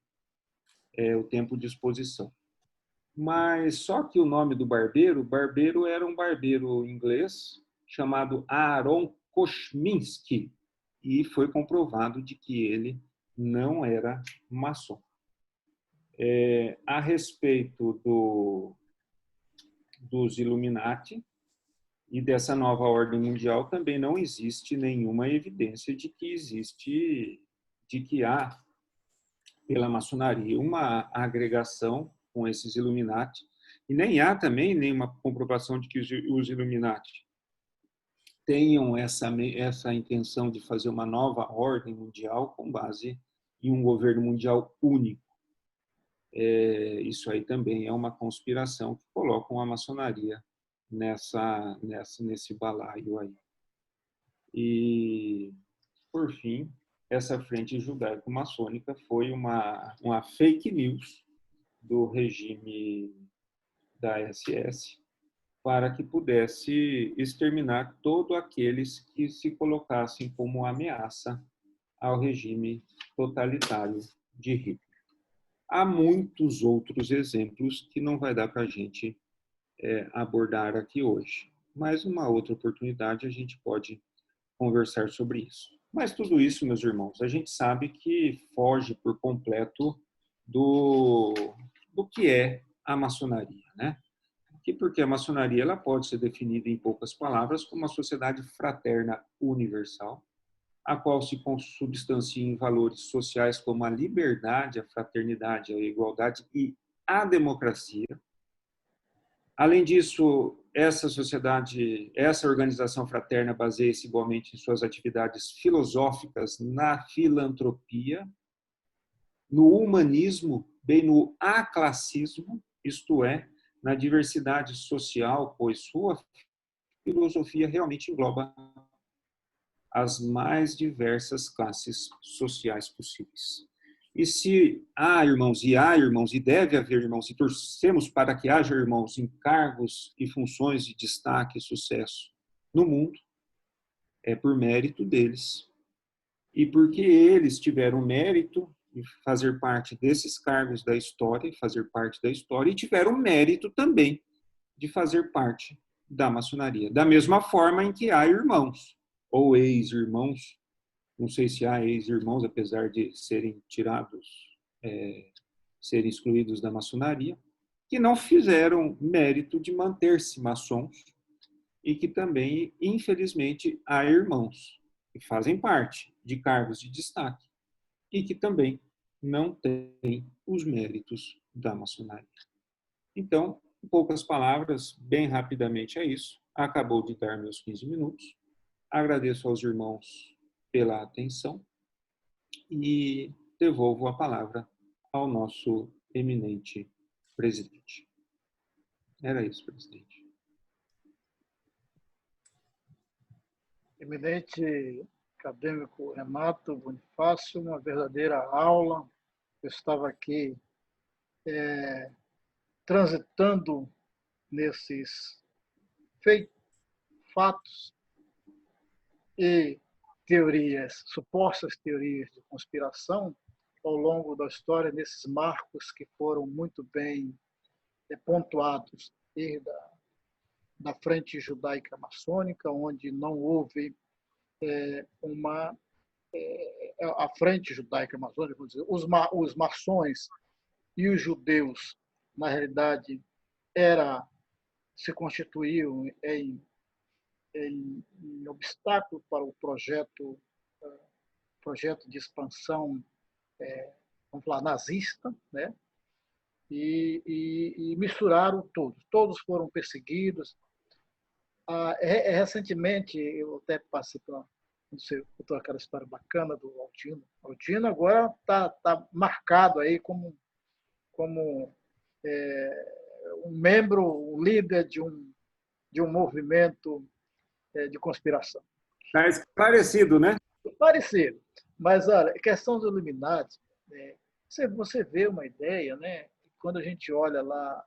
o tempo de exposição. Mas só que o nome do barbeiro era um barbeiro inglês chamado Aaron Koszminski, e foi comprovado de que ele não era maçom. A respeito dos Illuminati e dessa nova ordem mundial, também não existe nenhuma evidência de que há, pela maçonaria, uma agregação com esses Illuminati, e nem há também nenhuma comprovação de que os Illuminati tenham essa intenção de fazer uma nova ordem mundial com base em um governo mundial único. Isso aí também é uma conspiração que colocam a maçonaria nesse balaio aí. E, por fim, essa frente judaico-maçônica foi uma fake news do regime da SS para que pudesse exterminar todos aqueles que se colocassem como ameaça ao regime totalitário de Hitler. Há muitos outros exemplos que não vai dar para a gente abordar aqui hoje, mas numa outra oportunidade a gente pode conversar sobre isso. Mas tudo isso, meus irmãos, a gente sabe que foge por completo do que é a maçonaria, né? Porque a maçonaria ela pode ser definida em poucas palavras como uma sociedade fraterna universal, a qual se consubstancia em valores sociais como a liberdade, a fraternidade, a igualdade e a democracia. Além disso, essa organização fraterna baseia-se igualmente em suas atividades filosóficas na filantropia, no humanismo, bem no aclassismo, isto é, na diversidade social, pois sua filosofia realmente engloba as mais diversas classes sociais possíveis. E se há irmãos, e deve haver irmãos, e torcemos para que haja irmãos em cargos e funções de destaque e sucesso no mundo, é por mérito deles. E porque eles tiveram mérito de fazer parte desses cargos da história, e tiveram mérito também de fazer parte da maçonaria. Da mesma forma em que há irmãos, ou ex-irmãos, não sei se há ex-irmãos, apesar de serem serem excluídos da maçonaria, que não fizeram mérito de manter-se maçons e que também, infelizmente, há irmãos que fazem parte de cargos de destaque e que também não tem os méritos da maçonaria. Então, em poucas palavras, bem rapidamente é isso. Acabou de dar meus 15 minutos. Agradeço aos irmãos pela atenção e devolvo a palavra ao nosso eminente presidente. Era isso, presidente.
Eminente acadêmico Renato Bonifácio, uma verdadeira aula. Eu estava aqui transitando nesses fatos e teorias, supostas teorias de conspiração ao longo da história, nesses marcos que foram muito bem pontuados, desde da frente judaica maçônica, onde não houve a frente judaica maçônica, vamos dizer, os maçons e os judeus, na realidade, se constituíam em obstáculo para o projeto de expansão, vamos falar, nazista, né? E misturaram todos. Todos foram perseguidos. Recentemente, eu até passei por aquela história bacana do Altino. O Altino agora está marcado aí como um membro, um líder de um movimento de conspiração.
Está esclarecido, né?
Parecido. Mas, olha, questão dos Illuminati, você vê uma ideia, né? Quando a gente olha lá,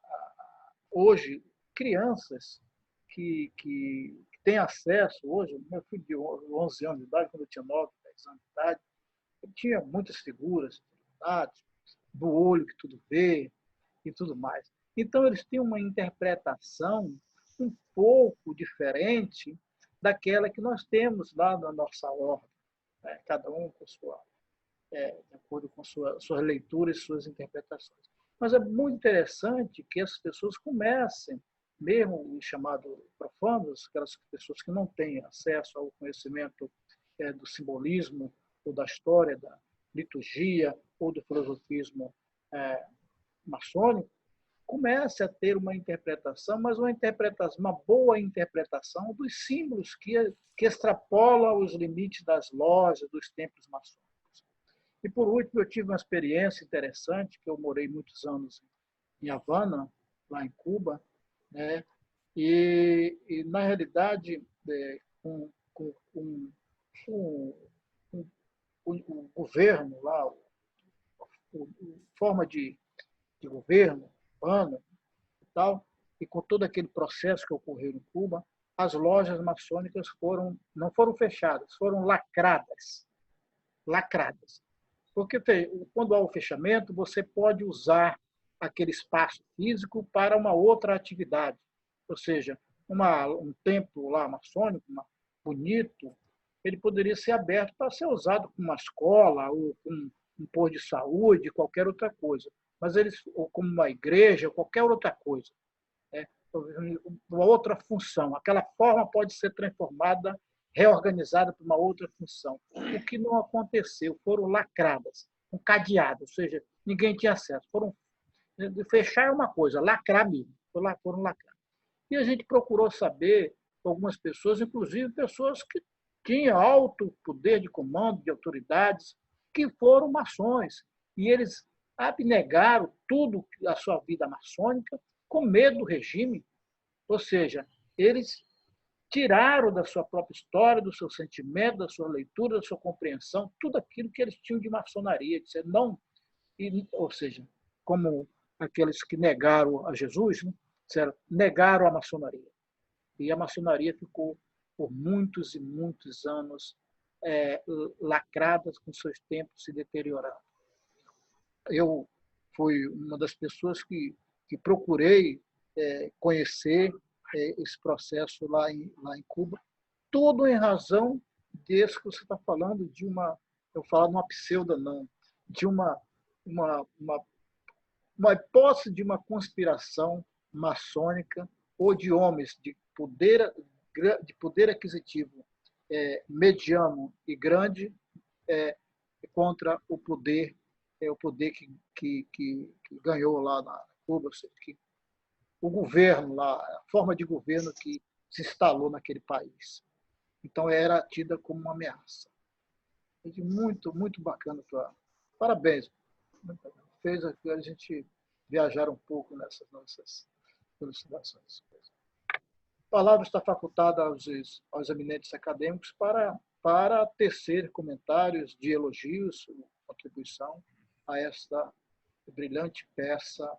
hoje, crianças que têm acesso, hoje, meu filho de 11 anos de idade, quando eu tinha 9, 10 anos de idade, eu tinha muitas figuras do olho que tudo vê e tudo mais. Então, eles têm uma interpretação um pouco diferente daquela que nós temos lá na nossa ordem, né? Cada um com de acordo com suas leituras e suas interpretações. Mas é muito interessante que as pessoas comecem, mesmo os chamados profanos, aquelas pessoas que não têm acesso ao conhecimento do simbolismo ou da história, da liturgia ou do filosofismo maçônico, comece a ter uma interpretação, mas uma boa interpretação dos símbolos que extrapola os limites das lojas, dos templos maçônicos. E, por último, eu tive uma experiência interessante, que eu morei muitos anos em Havana, lá em Cuba, né? E na realidade, o governo lá, a forma de governo cubano e tal, e com todo aquele processo que ocorreu em Cuba, as lojas maçônicas não foram fechadas, foram lacradas. Porque quando há o fechamento, você pode usar aquele espaço físico para uma outra atividade. Ou seja, um templo lá maçônico, bonito, ele poderia ser aberto para ser usado como uma escola ou como um posto de saúde, qualquer outra coisa. Mas ou como uma igreja, qualquer outra coisa. Uma outra função. Aquela forma pode ser transformada, reorganizada para uma outra função. O que não aconteceu, foram lacradas, cadeadas, ou seja, ninguém tinha acesso. Fechar é uma coisa, lacrar mesmo, foram lacradas. E a gente procurou saber, algumas pessoas, inclusive pessoas que tinham alto poder de comando, de autoridades, que foram maçons. E eles abnegaram tudo a sua vida maçônica com medo do regime. Ou seja, eles tiraram da sua própria história, do seu sentimento, da sua leitura, da sua compreensão, tudo aquilo que eles tinham de maçonaria. Ou seja, como aqueles que negaram a Jesus, né? Negaram a maçonaria. E a maçonaria ficou por muitos e muitos anos lacrada, com seus tempos se deteriorando. Eu fui uma das pessoas que procurei conhecer esse processo lá em Cuba, tudo em razão desse que você está falando, eu falo de uma pseudo, não, de uma hipótese de uma conspiração maçônica ou de homens de poder aquisitivo mediano e grande contra o poder o poder que ganhou lá na Cuba, que o governo lá, a forma de governo que se instalou naquele país. Então, era tida como uma ameaça. Muito, muito bacana. Parabéns. Fez a gente viajar um pouco nessas nossas elucidações. A palavra está facultada aos eminentes acadêmicos para tecer comentários de elogios, contribuição a esta brilhante peça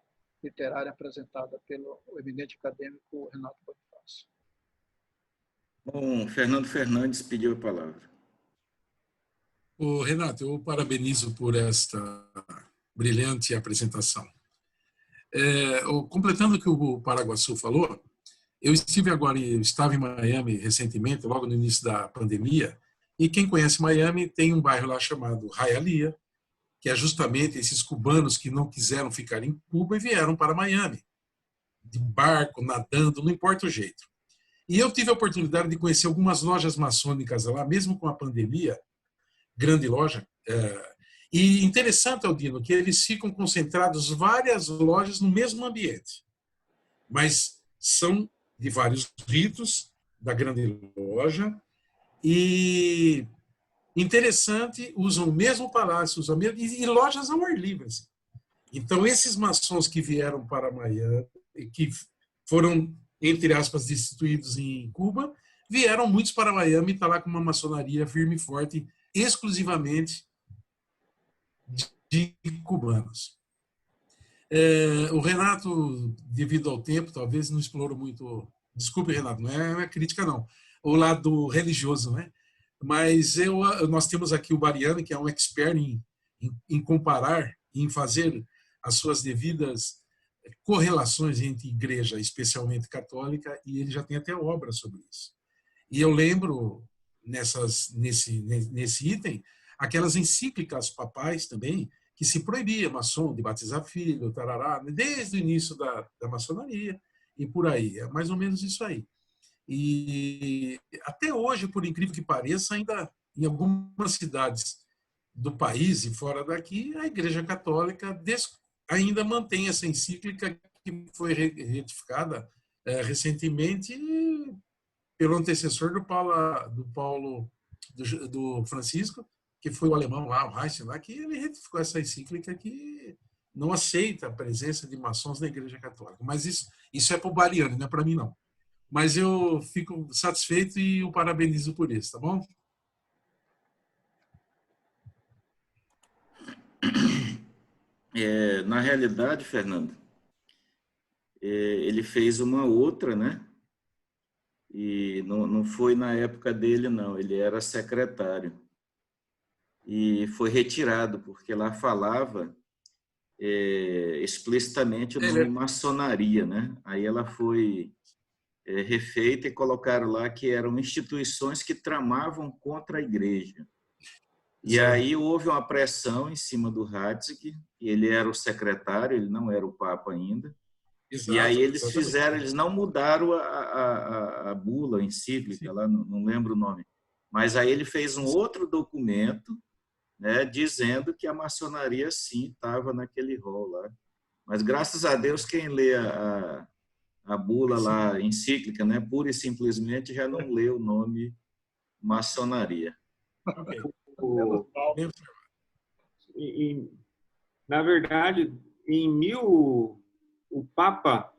literária apresentada pelo eminente acadêmico Renato Bonifácio.
Bom, Fernando Fernandes pediu a palavra.
Renato, eu parabenizo por esta brilhante apresentação. Completando o que o Paraguaçu falou, eu estava em Miami recentemente, logo no início da pandemia, e quem conhece Miami tem um bairro lá chamado Hialeah, que é justamente esses cubanos que não quiseram ficar em Cuba e vieram para Miami, de barco, nadando, não importa o jeito. E eu tive a oportunidade de conhecer algumas lojas maçônicas lá, mesmo com a pandemia, grande loja. E interessante, Aldino, que eles ficam concentrados várias lojas no mesmo ambiente, mas são de vários ritos da grande loja e interessante, usam o mesmo palácio, usam e lojas ao ar livre. Assim. Então, esses maçons que vieram para Miami, que foram, entre aspas, destituídos em Cuba, vieram muitos para Miami e está lá com uma maçonaria firme e forte, exclusivamente de cubanos. O Renato, devido ao tempo, talvez não explorou muito. Desculpe, Renato, não é crítica, não. O lado religioso, né? Mas nós temos aqui o Bariani, que é um expert em comparar, em fazer as suas devidas correlações entre igreja, especialmente católica, e ele já tem até obra sobre isso. E eu lembro, nesse item, aquelas encíclicas papais também, que se proibia maçom de batizar filho, tarará, desde o início da maçonaria e por aí. É mais ou menos isso aí. E até hoje, por incrível que pareça, ainda em algumas cidades do país e fora daqui, a Igreja Católica ainda mantém essa encíclica que foi retificada recentemente pelo antecessor do Francisco, que foi o alemão lá, o Heissen, lá, que ele retificou essa encíclica que não aceita a presença de maçons na Igreja Católica. Mas isso é para o Bariani, não é para mim, não. Mas eu fico satisfeito e o parabenizo por isso, tá bom?
Na realidade, Fernando, ele fez uma outra, né? E não foi na época dele, não. Ele era secretário. E foi retirado, porque lá falava explicitamente o nome maçonaria, né? Aí ela foi refeita e colocaram lá que eram instituições que tramavam contra a igreja. E aí houve uma pressão em cima do Ratzinger, ele era o secretário, ele não era o Papa ainda. Exato, e aí eles não mudaram a bula, a encíclica, lá, não lembro o nome. Mas aí ele fez um outro documento, né, dizendo que a maçonaria, sim, estava naquele rol lá. Mas, graças a Deus, quem lê a bula lá, encíclica, né, pura e simplesmente já não lê o nome maçonaria.
Na verdade, o Papa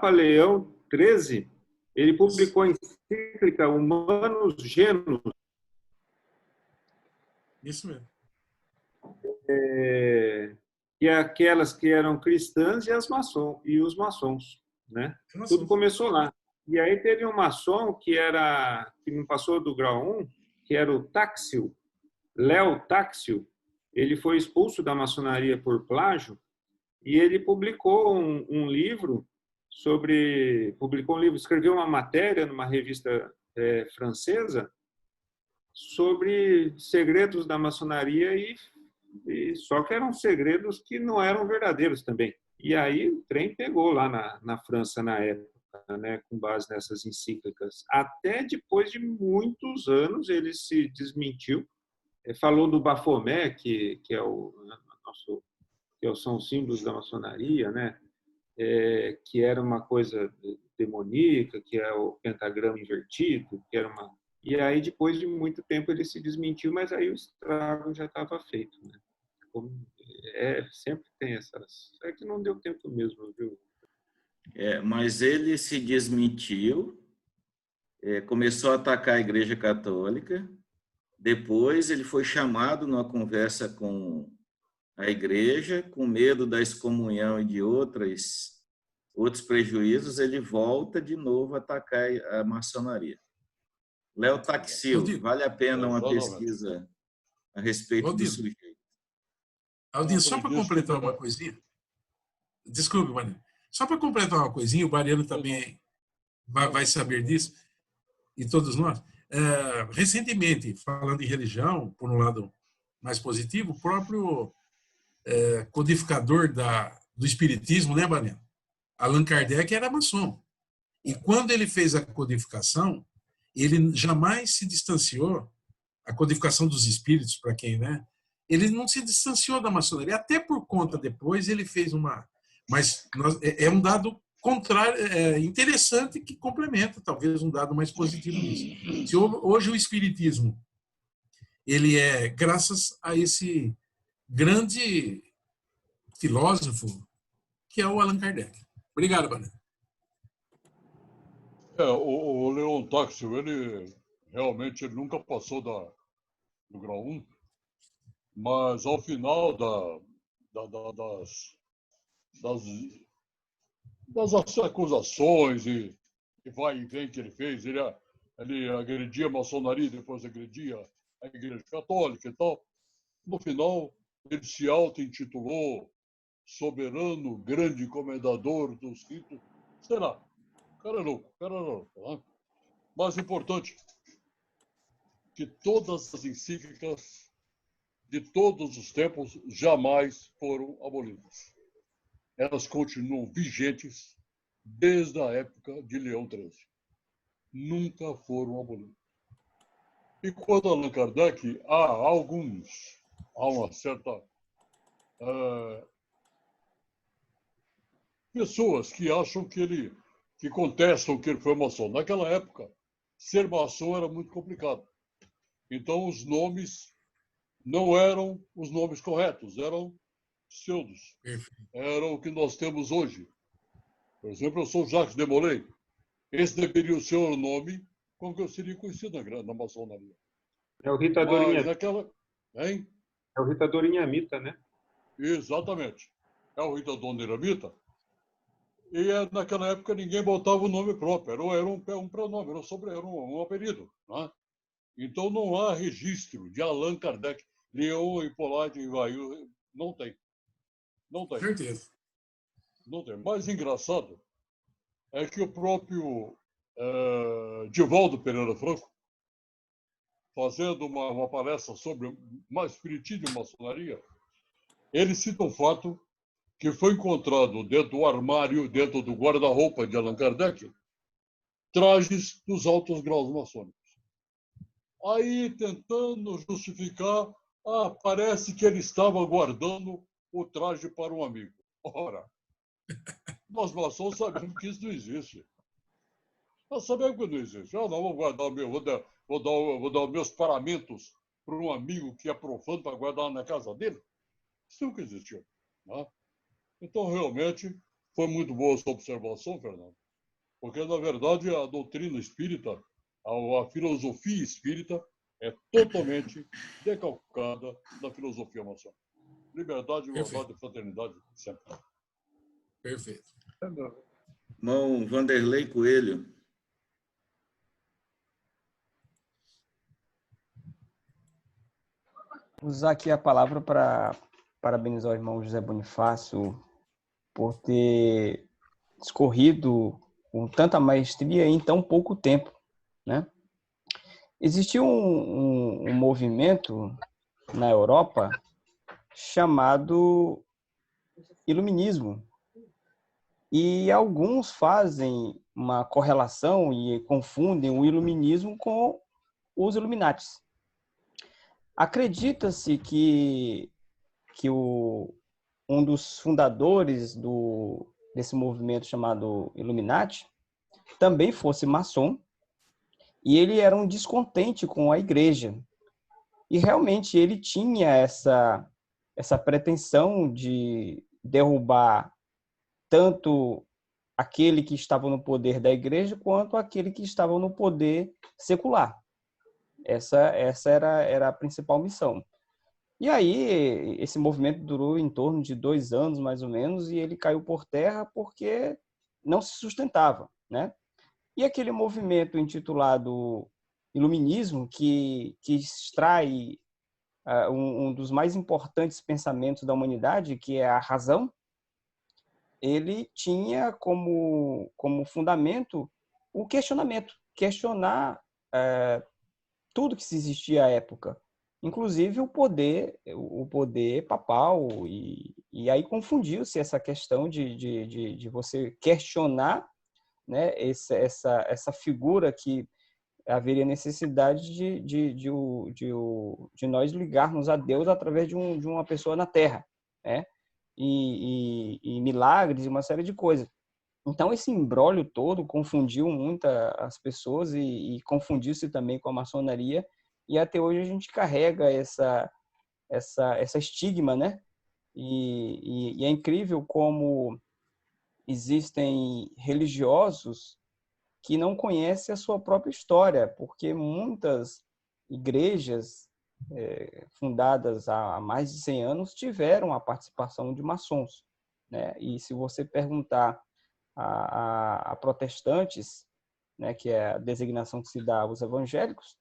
Leão XIII, ele publicou a encíclica Humanus Genus.
Isso mesmo.
E aquelas que eram cristãs e os maçons, né? Tudo começou lá. E aí teve um maçom que não passou do grau 1, que era o Táxil, Léo Táxil. Ele foi expulso da maçonaria por plágio e ele publicou um livro escreveu uma matéria numa revista francesa sobre segredos da maçonaria só que eram segredos que não eram verdadeiros também. E aí o trem pegou lá na França na época, né, com base nessas encíclicas. Até depois de muitos anos ele se desmentiu falou do Bafomé, que é o nosso, são os símbolos da maçonaria, né? Que era uma coisa demoníaca, que é o pentagrama invertido, que era uma... E aí, depois de muito tempo, ele se desmentiu, mas aí o estrago já estava feito, né? Sempre tem essas... É que não deu tempo mesmo, viu?
Mas ele se desmentiu, começou a atacar a Igreja Católica, depois ele foi chamado numa conversa com a igreja, com medo da excomunhão e de outros prejuízos, ele volta de novo a atacar a maçonaria. Léo Taxil, vale a pena uma pesquisa a respeito do sujeito.
Aldinho, só para completar uma coisinha. Desculpe, Mariano. Só para completar uma coisinha, o Mariano também vai saber disso, e todos nós. Recentemente, falando em religião, por um lado mais positivo, o próprio codificador do espiritismo, né, Mariano? Allan Kardec era maçom. E quando ele fez a codificação, ele jamais se distanciou, a codificação dos espíritos, para quem, né? Ele não se distanciou da maçonaria, até por conta depois ele fez uma... Mas é um dado contrário, interessante, que complementa talvez um dado mais positivo disso. Se hoje o espiritismo, ele é graças a esse grande filósofo que é o Allan Kardec. Obrigado, Banana.
O Leon Taxil, ele realmente nunca passou do grau 1, mas ao final das acusações e vai e vem que ele fez, ele agredia a maçonaria, depois agredia a Igreja Católica e tal. No final, ele se auto-intitulou soberano, grande comendador dos ritos. Será? O cara é louco, Tá? Mais importante, que todas as encíclicas de todos os tempos jamais foram abolidas. Elas continuam vigentes desde a época de Leão XIII. Nunca foram abolidas. E quanto a Allan Kardec, há uma certa pessoas que acham que contestam que ele foi maçom. Naquela época, ser maçom era muito complicado. Então, os nomes não eram os nomes corretos, eram pseudos. Eram o que nós temos hoje. Por exemplo, eu sou Jacques de Molay. Esse deveria ser o nome com que eu seria conhecido na maçonaria.
É o Ritador
Hein?
É o Ritador Inhamita, né?
Exatamente. É o Ritador Inhamita. E naquela época ninguém botava o nome próprio, era um pronome, era um apelido. Né? Então não há registro de Allan Kardec, Leon Hippolyte Ivail, não tem. Não tem.
Certeza.
Não tem. Mais engraçado é que o próprio Divaldo Pereira Franco, fazendo uma palestra sobre espiritismo e maçonaria, ele cita um fato que foi encontrado dentro do armário, dentro do guarda-roupa de Allan Kardec, trajes dos altos graus maçônicos. Aí, tentando justificar, parece que ele estava guardando o traje para um amigo. Ora, nós maçons sabemos que isso não existe. Nós sabemos que não existe. Não vou guardar vou dar os meus paramentos para um amigo que é profano para guardar na casa dele. Isso nunca existiu. Né? Então, realmente, foi muito boa a sua observação, Fernando, porque, na verdade, a doutrina espírita, a filosofia espírita, é totalmente decalcada da filosofia maçônica. Liberdade, igualdade e fraternidade, sempre.
Perfeito.
Irmão Vanderlei Coelho.
Vou usar aqui a palavra para parabenizar o irmão José Bonifácio por ter discorrido com tanta maestria em tão pouco tempo, né? Existiu um movimento na Europa chamado Iluminismo, e alguns fazem uma correlação e confundem o Iluminismo com os Illuminatis. Acredita-se que um dos fundadores desse movimento chamado Illuminati também fosse maçom, e ele era um descontente com a igreja. E realmente ele tinha essa pretensão de derrubar tanto aquele que estava no poder da igreja quanto aquele que estava no poder secular. Essa era a principal missão. E aí, esse movimento durou em torno de 2 anos, mais ou menos, e ele caiu por terra porque não se sustentava, né? E aquele movimento intitulado Iluminismo, que extrai um dos mais importantes pensamentos da humanidade, que é a razão, ele tinha como fundamento o questionamento, questionar tudo que se existia à época, inclusive o poder papal, e aí confundiu-se essa questão de você questionar, né, essa figura que haveria necessidade de nós ligarmos a Deus através de uma pessoa na Terra, né? E milagres e uma série de coisas. Então, esse imbróglio todo confundiu muito as pessoas e confundiu-se também com a maçonaria, e até hoje a gente carrega essa estigma, né? E é incrível como existem religiosos que não conhecem a sua própria história, porque muitas igrejas fundadas há mais de 100 anos tiveram a participação de maçons, né? E se você perguntar a protestantes, né, que é a designação que se dá aos evangélicos,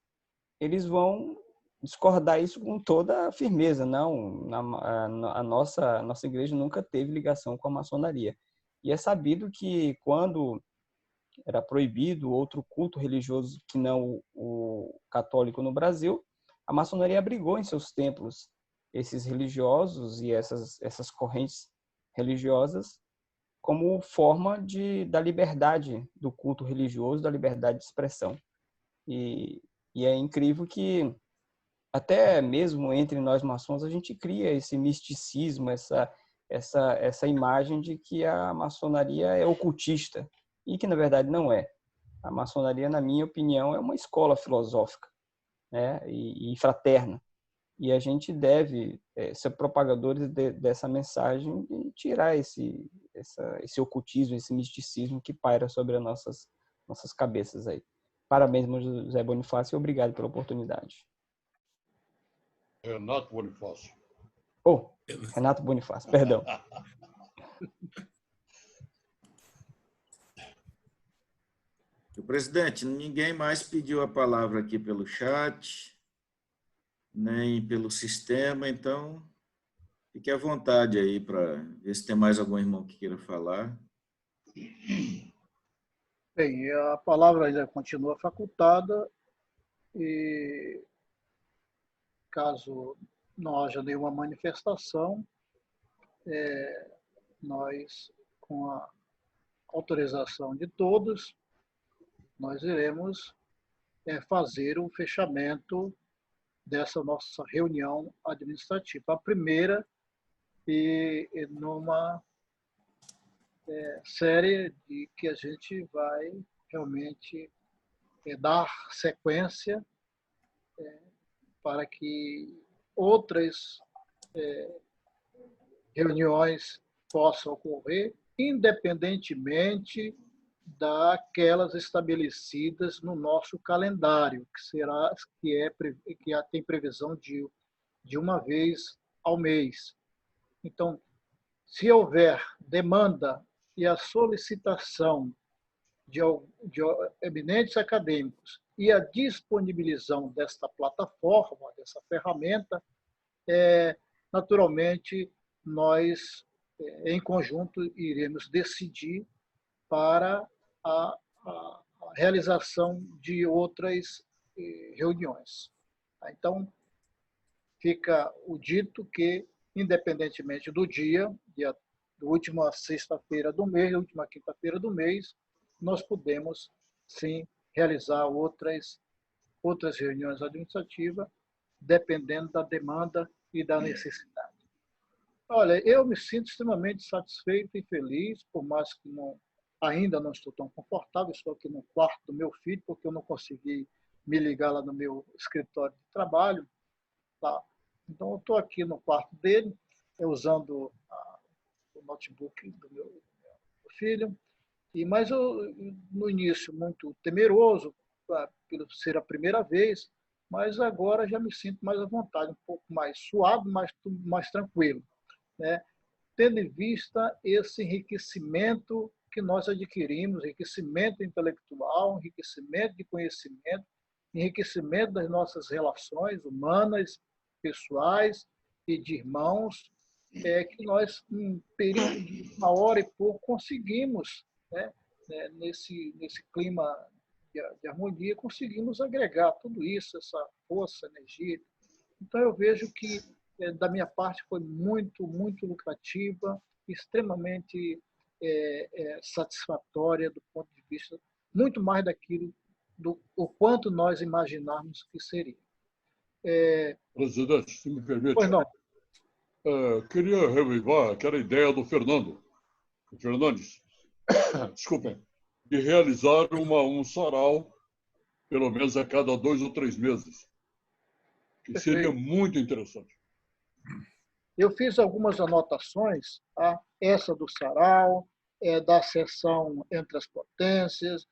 eles vão discordar isso com toda a firmeza. Não, a nossa igreja nunca teve ligação com a maçonaria. E é sabido que quando era proibido outro culto religioso que não o católico no Brasil, a maçonaria abrigou em seus templos esses religiosos e essas correntes religiosas como forma da liberdade do culto religioso, da liberdade de expressão. E é incrível que até mesmo entre nós maçons a gente cria esse misticismo, essa imagem de que a maçonaria é ocultista, e que na verdade não é. A maçonaria, na minha opinião, é uma escola filosófica, né, e fraterna. E a gente deve ser propagadores dessa mensagem e tirar esse ocultismo, esse misticismo que paira sobre as nossas cabeças aí. Parabéns, meu José Bonifácio, e obrigado pela oportunidade.
Renato Bonifácio.
Oh, Renato Bonifácio, perdão.
Presidente, ninguém mais pediu a palavra aqui pelo chat, nem pelo sistema, então fique à vontade aí para ver se tem mais algum irmão que queira falar.
Bem, a palavra ainda continua facultada e, caso não haja nenhuma manifestação, nós, com a autorização de todos, nós iremos fazer o fechamento dessa nossa reunião administrativa. A primeira e numa série de que a gente vai realmente dar sequência para que outras reuniões possam ocorrer, independentemente daquelas estabelecidas no nosso calendário, que tem previsão de uma vez ao mês. Então, se houver demanda e a solicitação de eminentes acadêmicos e a disponibilização desta plataforma, dessa ferramenta, naturalmente, nós, em conjunto, iremos decidir para a realização de outras reuniões. Então, fica o dito que, independentemente do dia, da última sexta-feira do mês, da última quinta-feira do mês, nós podemos, sim, realizar outras reuniões administrativas dependendo da demanda e da necessidade. Olha, eu me sinto extremamente satisfeito e feliz, por mais que ainda não estou tão confortável. Estou aqui no quarto do meu filho, porque eu não consegui me ligar lá no meu escritório de trabalho. Tá? Então, eu estou aqui no quarto dele, usando o notebook do meu filho. Mas eu, no início, muito temeroso, por ser a primeira vez, mas agora já me sinto mais à vontade, um pouco mais suave, mais tranquilo, né? Tendo em vista esse enriquecimento que nós adquirimos, enriquecimento intelectual, enriquecimento de conhecimento, enriquecimento das nossas relações humanas, pessoais e de irmãos, que nós, em período de 1 hora e pouco, conseguimos, né, nesse clima de harmonia, conseguimos agregar tudo isso, essa força, energia. Então, eu vejo que, da minha parte, foi muito, muito lucrativa, extremamente satisfatória do ponto de vista, muito mais daquilo, o quanto nós imaginarmos que seria.
Presidente, se me permite,
Pois não.
Queria revivar aquela ideia do Fernandes, desculpem, de realizar um sarau, pelo menos a cada 2 ou 3 meses, que seria muito interessante.
Eu fiz algumas anotações, tá? Essa do sarau, da sessão entre as potências.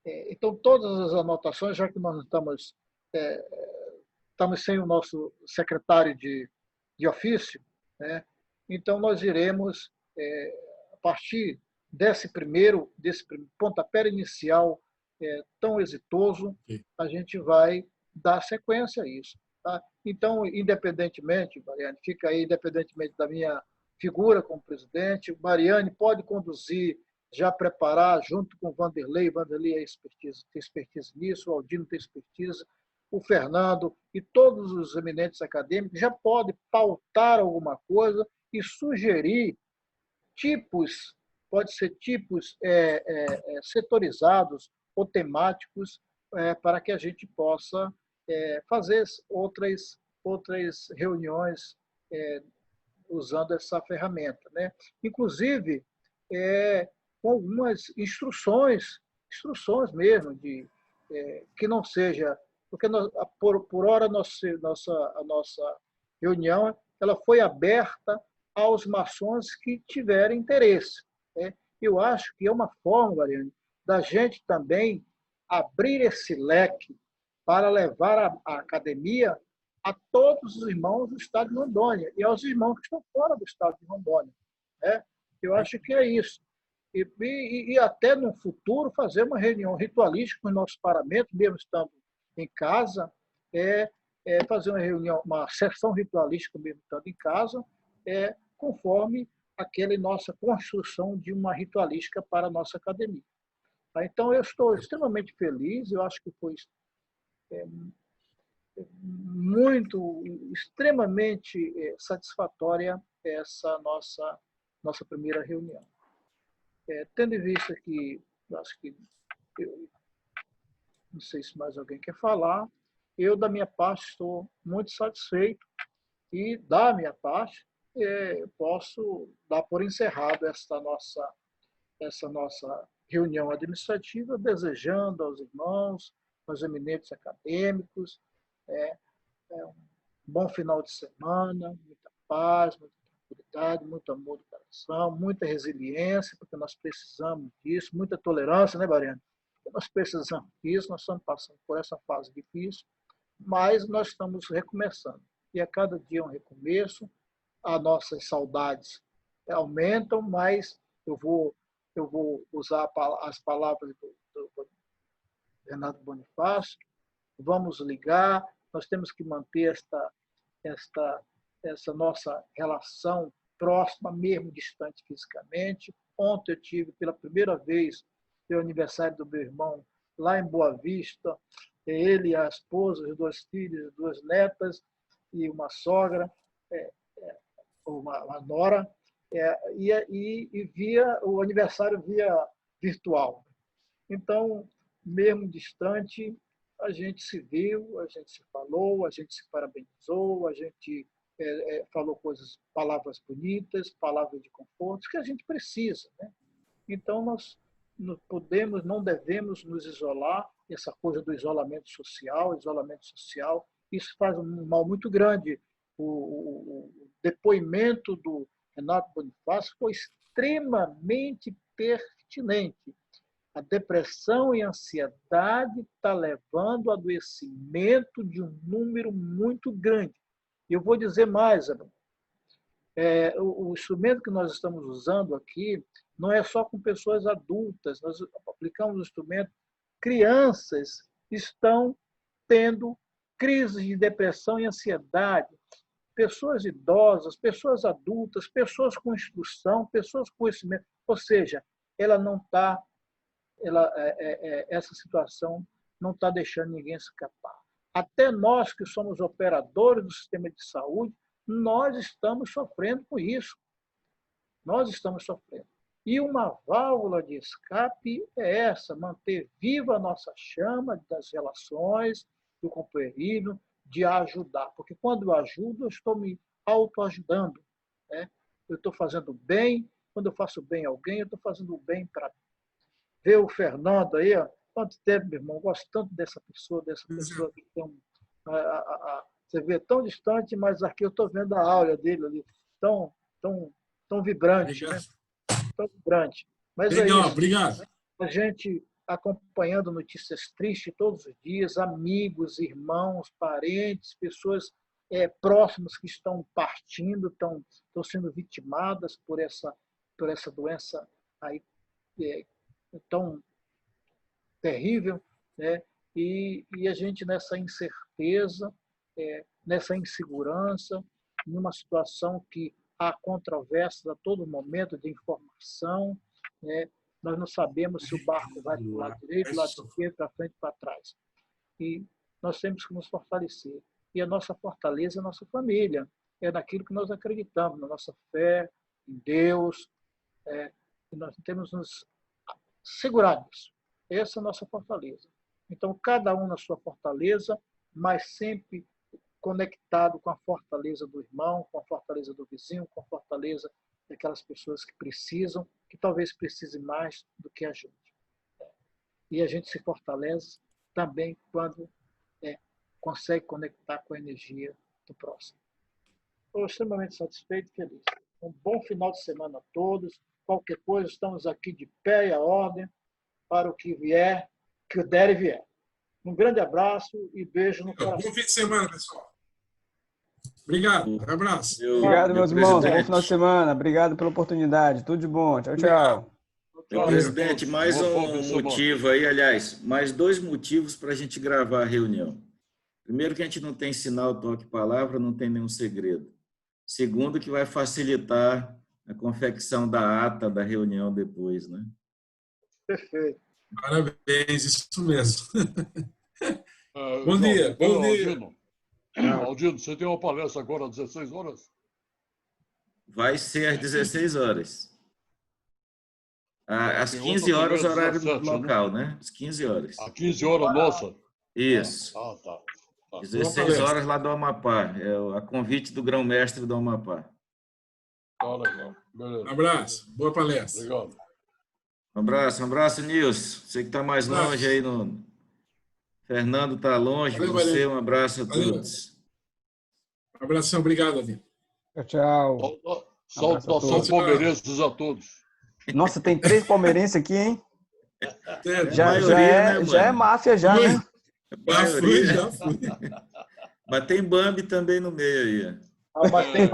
Então, todas as anotações, já que nós estamos sem o nosso secretário de ofício, né? Então, nós iremos, a partir desse pontapé inicial tão exitoso, a gente vai dar sequência a isso. Tá? Então, independentemente, Mariane, fica aí, independentemente da minha figura como presidente, Mariane pode conduzir, já preparar, junto com o Vanderlei tem expertise nisso, o Aldino tem expertise, o Fernando e todos os eminentes acadêmicos já pode pautar alguma coisa e sugerir tipos, pode ser tipos setorizados ou temáticos, para que a gente possa fazer outras reuniões usando essa ferramenta, né? Inclusive, com algumas instruções mesmo, que não seja... Porque, por hora, a nossa reunião ela foi aberta aos maçons que tiverem interesse, né? Eu acho que é uma forma, Mariane, da gente também abrir esse leque para levar a academia a todos os irmãos do estado de Rondônia e aos irmãos que estão fora do estado de Rondônia, né? Eu acho que é isso. E até no futuro fazer uma reunião ritualística com os nossos paramentos, mesmo estando em casa, fazer uma reunião, uma sessão ritualística mesmo estando em casa, conforme aquela nossa construção de uma ritualística para a nossa academia. Tá? Então, eu estou extremamente feliz, eu acho que foi extremamente satisfatória essa nossa primeira reunião. Tendo em vista que, acho que, não sei se mais alguém quer falar, eu, da minha parte, estou muito satisfeito e, da minha parte, posso dar por encerrado essa nossa reunião administrativa, desejando aos irmãos, aos eminentes acadêmicos, um bom final de semana, muita paz, muita tranquilidade, muito amor do coração, muita resiliência, porque nós precisamos disso, muita tolerância, né, Mariana? Nós precisamos disso, nós estamos passando por essa fase difícil, mas nós estamos recomeçando. E a cada dia é um recomeço, as nossas saudades aumentam, mas eu vou usar as palavras do Renato Bonifácio, vamos ligar, nós temos que manter essa nossa relação próxima, mesmo distante fisicamente. Ontem eu tive, pela primeira vez, o aniversário do meu irmão lá em Boa Vista, ele, a esposa, os 2 filhos, 2 netas e uma sogra, uma nora, e via o aniversário via virtual. Então, mesmo distante, a gente se viu, a gente se falou, a gente se parabenizou, a gente falou palavras bonitas, palavras de conforto, que a gente precisa, né? Então, nós não devemos nos isolar, essa coisa do isolamento social, isso faz um mal muito grande. O depoimento do Renato Bonifácio foi extremamente pertinente. A depressão e a ansiedade está levando ao adoecimento de um número muito grande. E eu vou dizer mais, o instrumento que nós estamos usando aqui não é só com pessoas adultas, nós aplicamos o instrumento, crianças estão tendo crises de depressão e ansiedade, pessoas idosas, pessoas adultas, pessoas com instrução, pessoas com conhecimento, ou seja, essa situação não está deixando ninguém escapar. Até nós que somos operadores do sistema de saúde, nós estamos sofrendo com isso. Nós estamos sofrendo. E uma válvula de escape é essa, manter viva a nossa chama das relações, do companheirismo, de ajudar. Porque quando eu ajudo, eu estou me autoajudando, né? Eu estou fazendo bem, quando eu faço bem a alguém, eu estou fazendo bem para mim. Ver o Fernando aí, ó, quanto tempo, meu irmão, eu gosto tanto dessa pessoa que tem você vê tão distante, mas aqui eu estou vendo a áurea dele ali, tão vibrante, né? Tão vibrante. Mas
legal,
é isso.
Obrigado.
A gente acompanhando notícias tristes todos os dias, amigos, irmãos, parentes, pessoas próximas que estão partindo, estão sendo vitimadas por essa doença aí, tão terrível, né? E a gente nessa incerteza, nessa insegurança, numa situação que há controvérsias a todo momento de informação, né? Nós não sabemos se o barco vai para o lado direito, para o lado esquerdo, para frente, para trás. E nós temos que nos fortalecer. E a nossa fortaleza é a nossa família, é naquilo que nós acreditamos, na nossa fé, em Deus, e nós temos que nos segurar nisso. Essa é a nossa fortaleza. Então, cada um na sua fortaleza, mas sempre conectado com a fortaleza do irmão, com a fortaleza do vizinho, com a fortaleza daquelas pessoas que precisam, que talvez precisem mais do que a gente. E a gente se fortalece também quando consegue conectar com a energia do próximo. Estou extremamente satisfeito e feliz. Um bom final de semana a todos. Qualquer coisa, estamos aqui de pé e à ordem para o que vier, que o der e vier. Um grande abraço e beijo no coração.
Bom fim de semana, pessoal. Obrigado. Um abraço.
Obrigado, meus irmãos. Bom final de semana. Obrigado pela oportunidade. Tudo de bom. Tchau, tchau.
Meu presidente, mais um motivo aí, aliás, mais 2 motivos para a gente gravar a reunião. Primeiro, que a gente não tem sinal, toque, palavra, não tem nenhum segredo. Segundo, que vai facilitar a confecção da ata da reunião depois, né?
Perfeito.
Parabéns, isso mesmo. Bom dia. Bom dia.
Aldino, você tem uma palestra agora às 16 horas?
Vai ser às 16 horas. Às 15 horas, horário do local, né? Às 15 horas.
Às 15 horas, nossa?
Isso.
Tá.
16 horas lá do Amapá. É a convite do grão-mestre do Amapá.
Tá legal. Beleza.
Um abraço. Boa palestra.
Obrigado.
Um abraço, Nilson. Você que está mais longe aí no... Fernando está longe, valeu. Um abraço a todos.
Um abração, obrigado, Adinho.
Tchau.
Saudação palmeirenses a todos.
Nossa, tem 3 palmeirenses aqui, hein?
Já
é máfia, já, né?
Já fui.
Mas tem Bambi também no meio aí.
Mas tem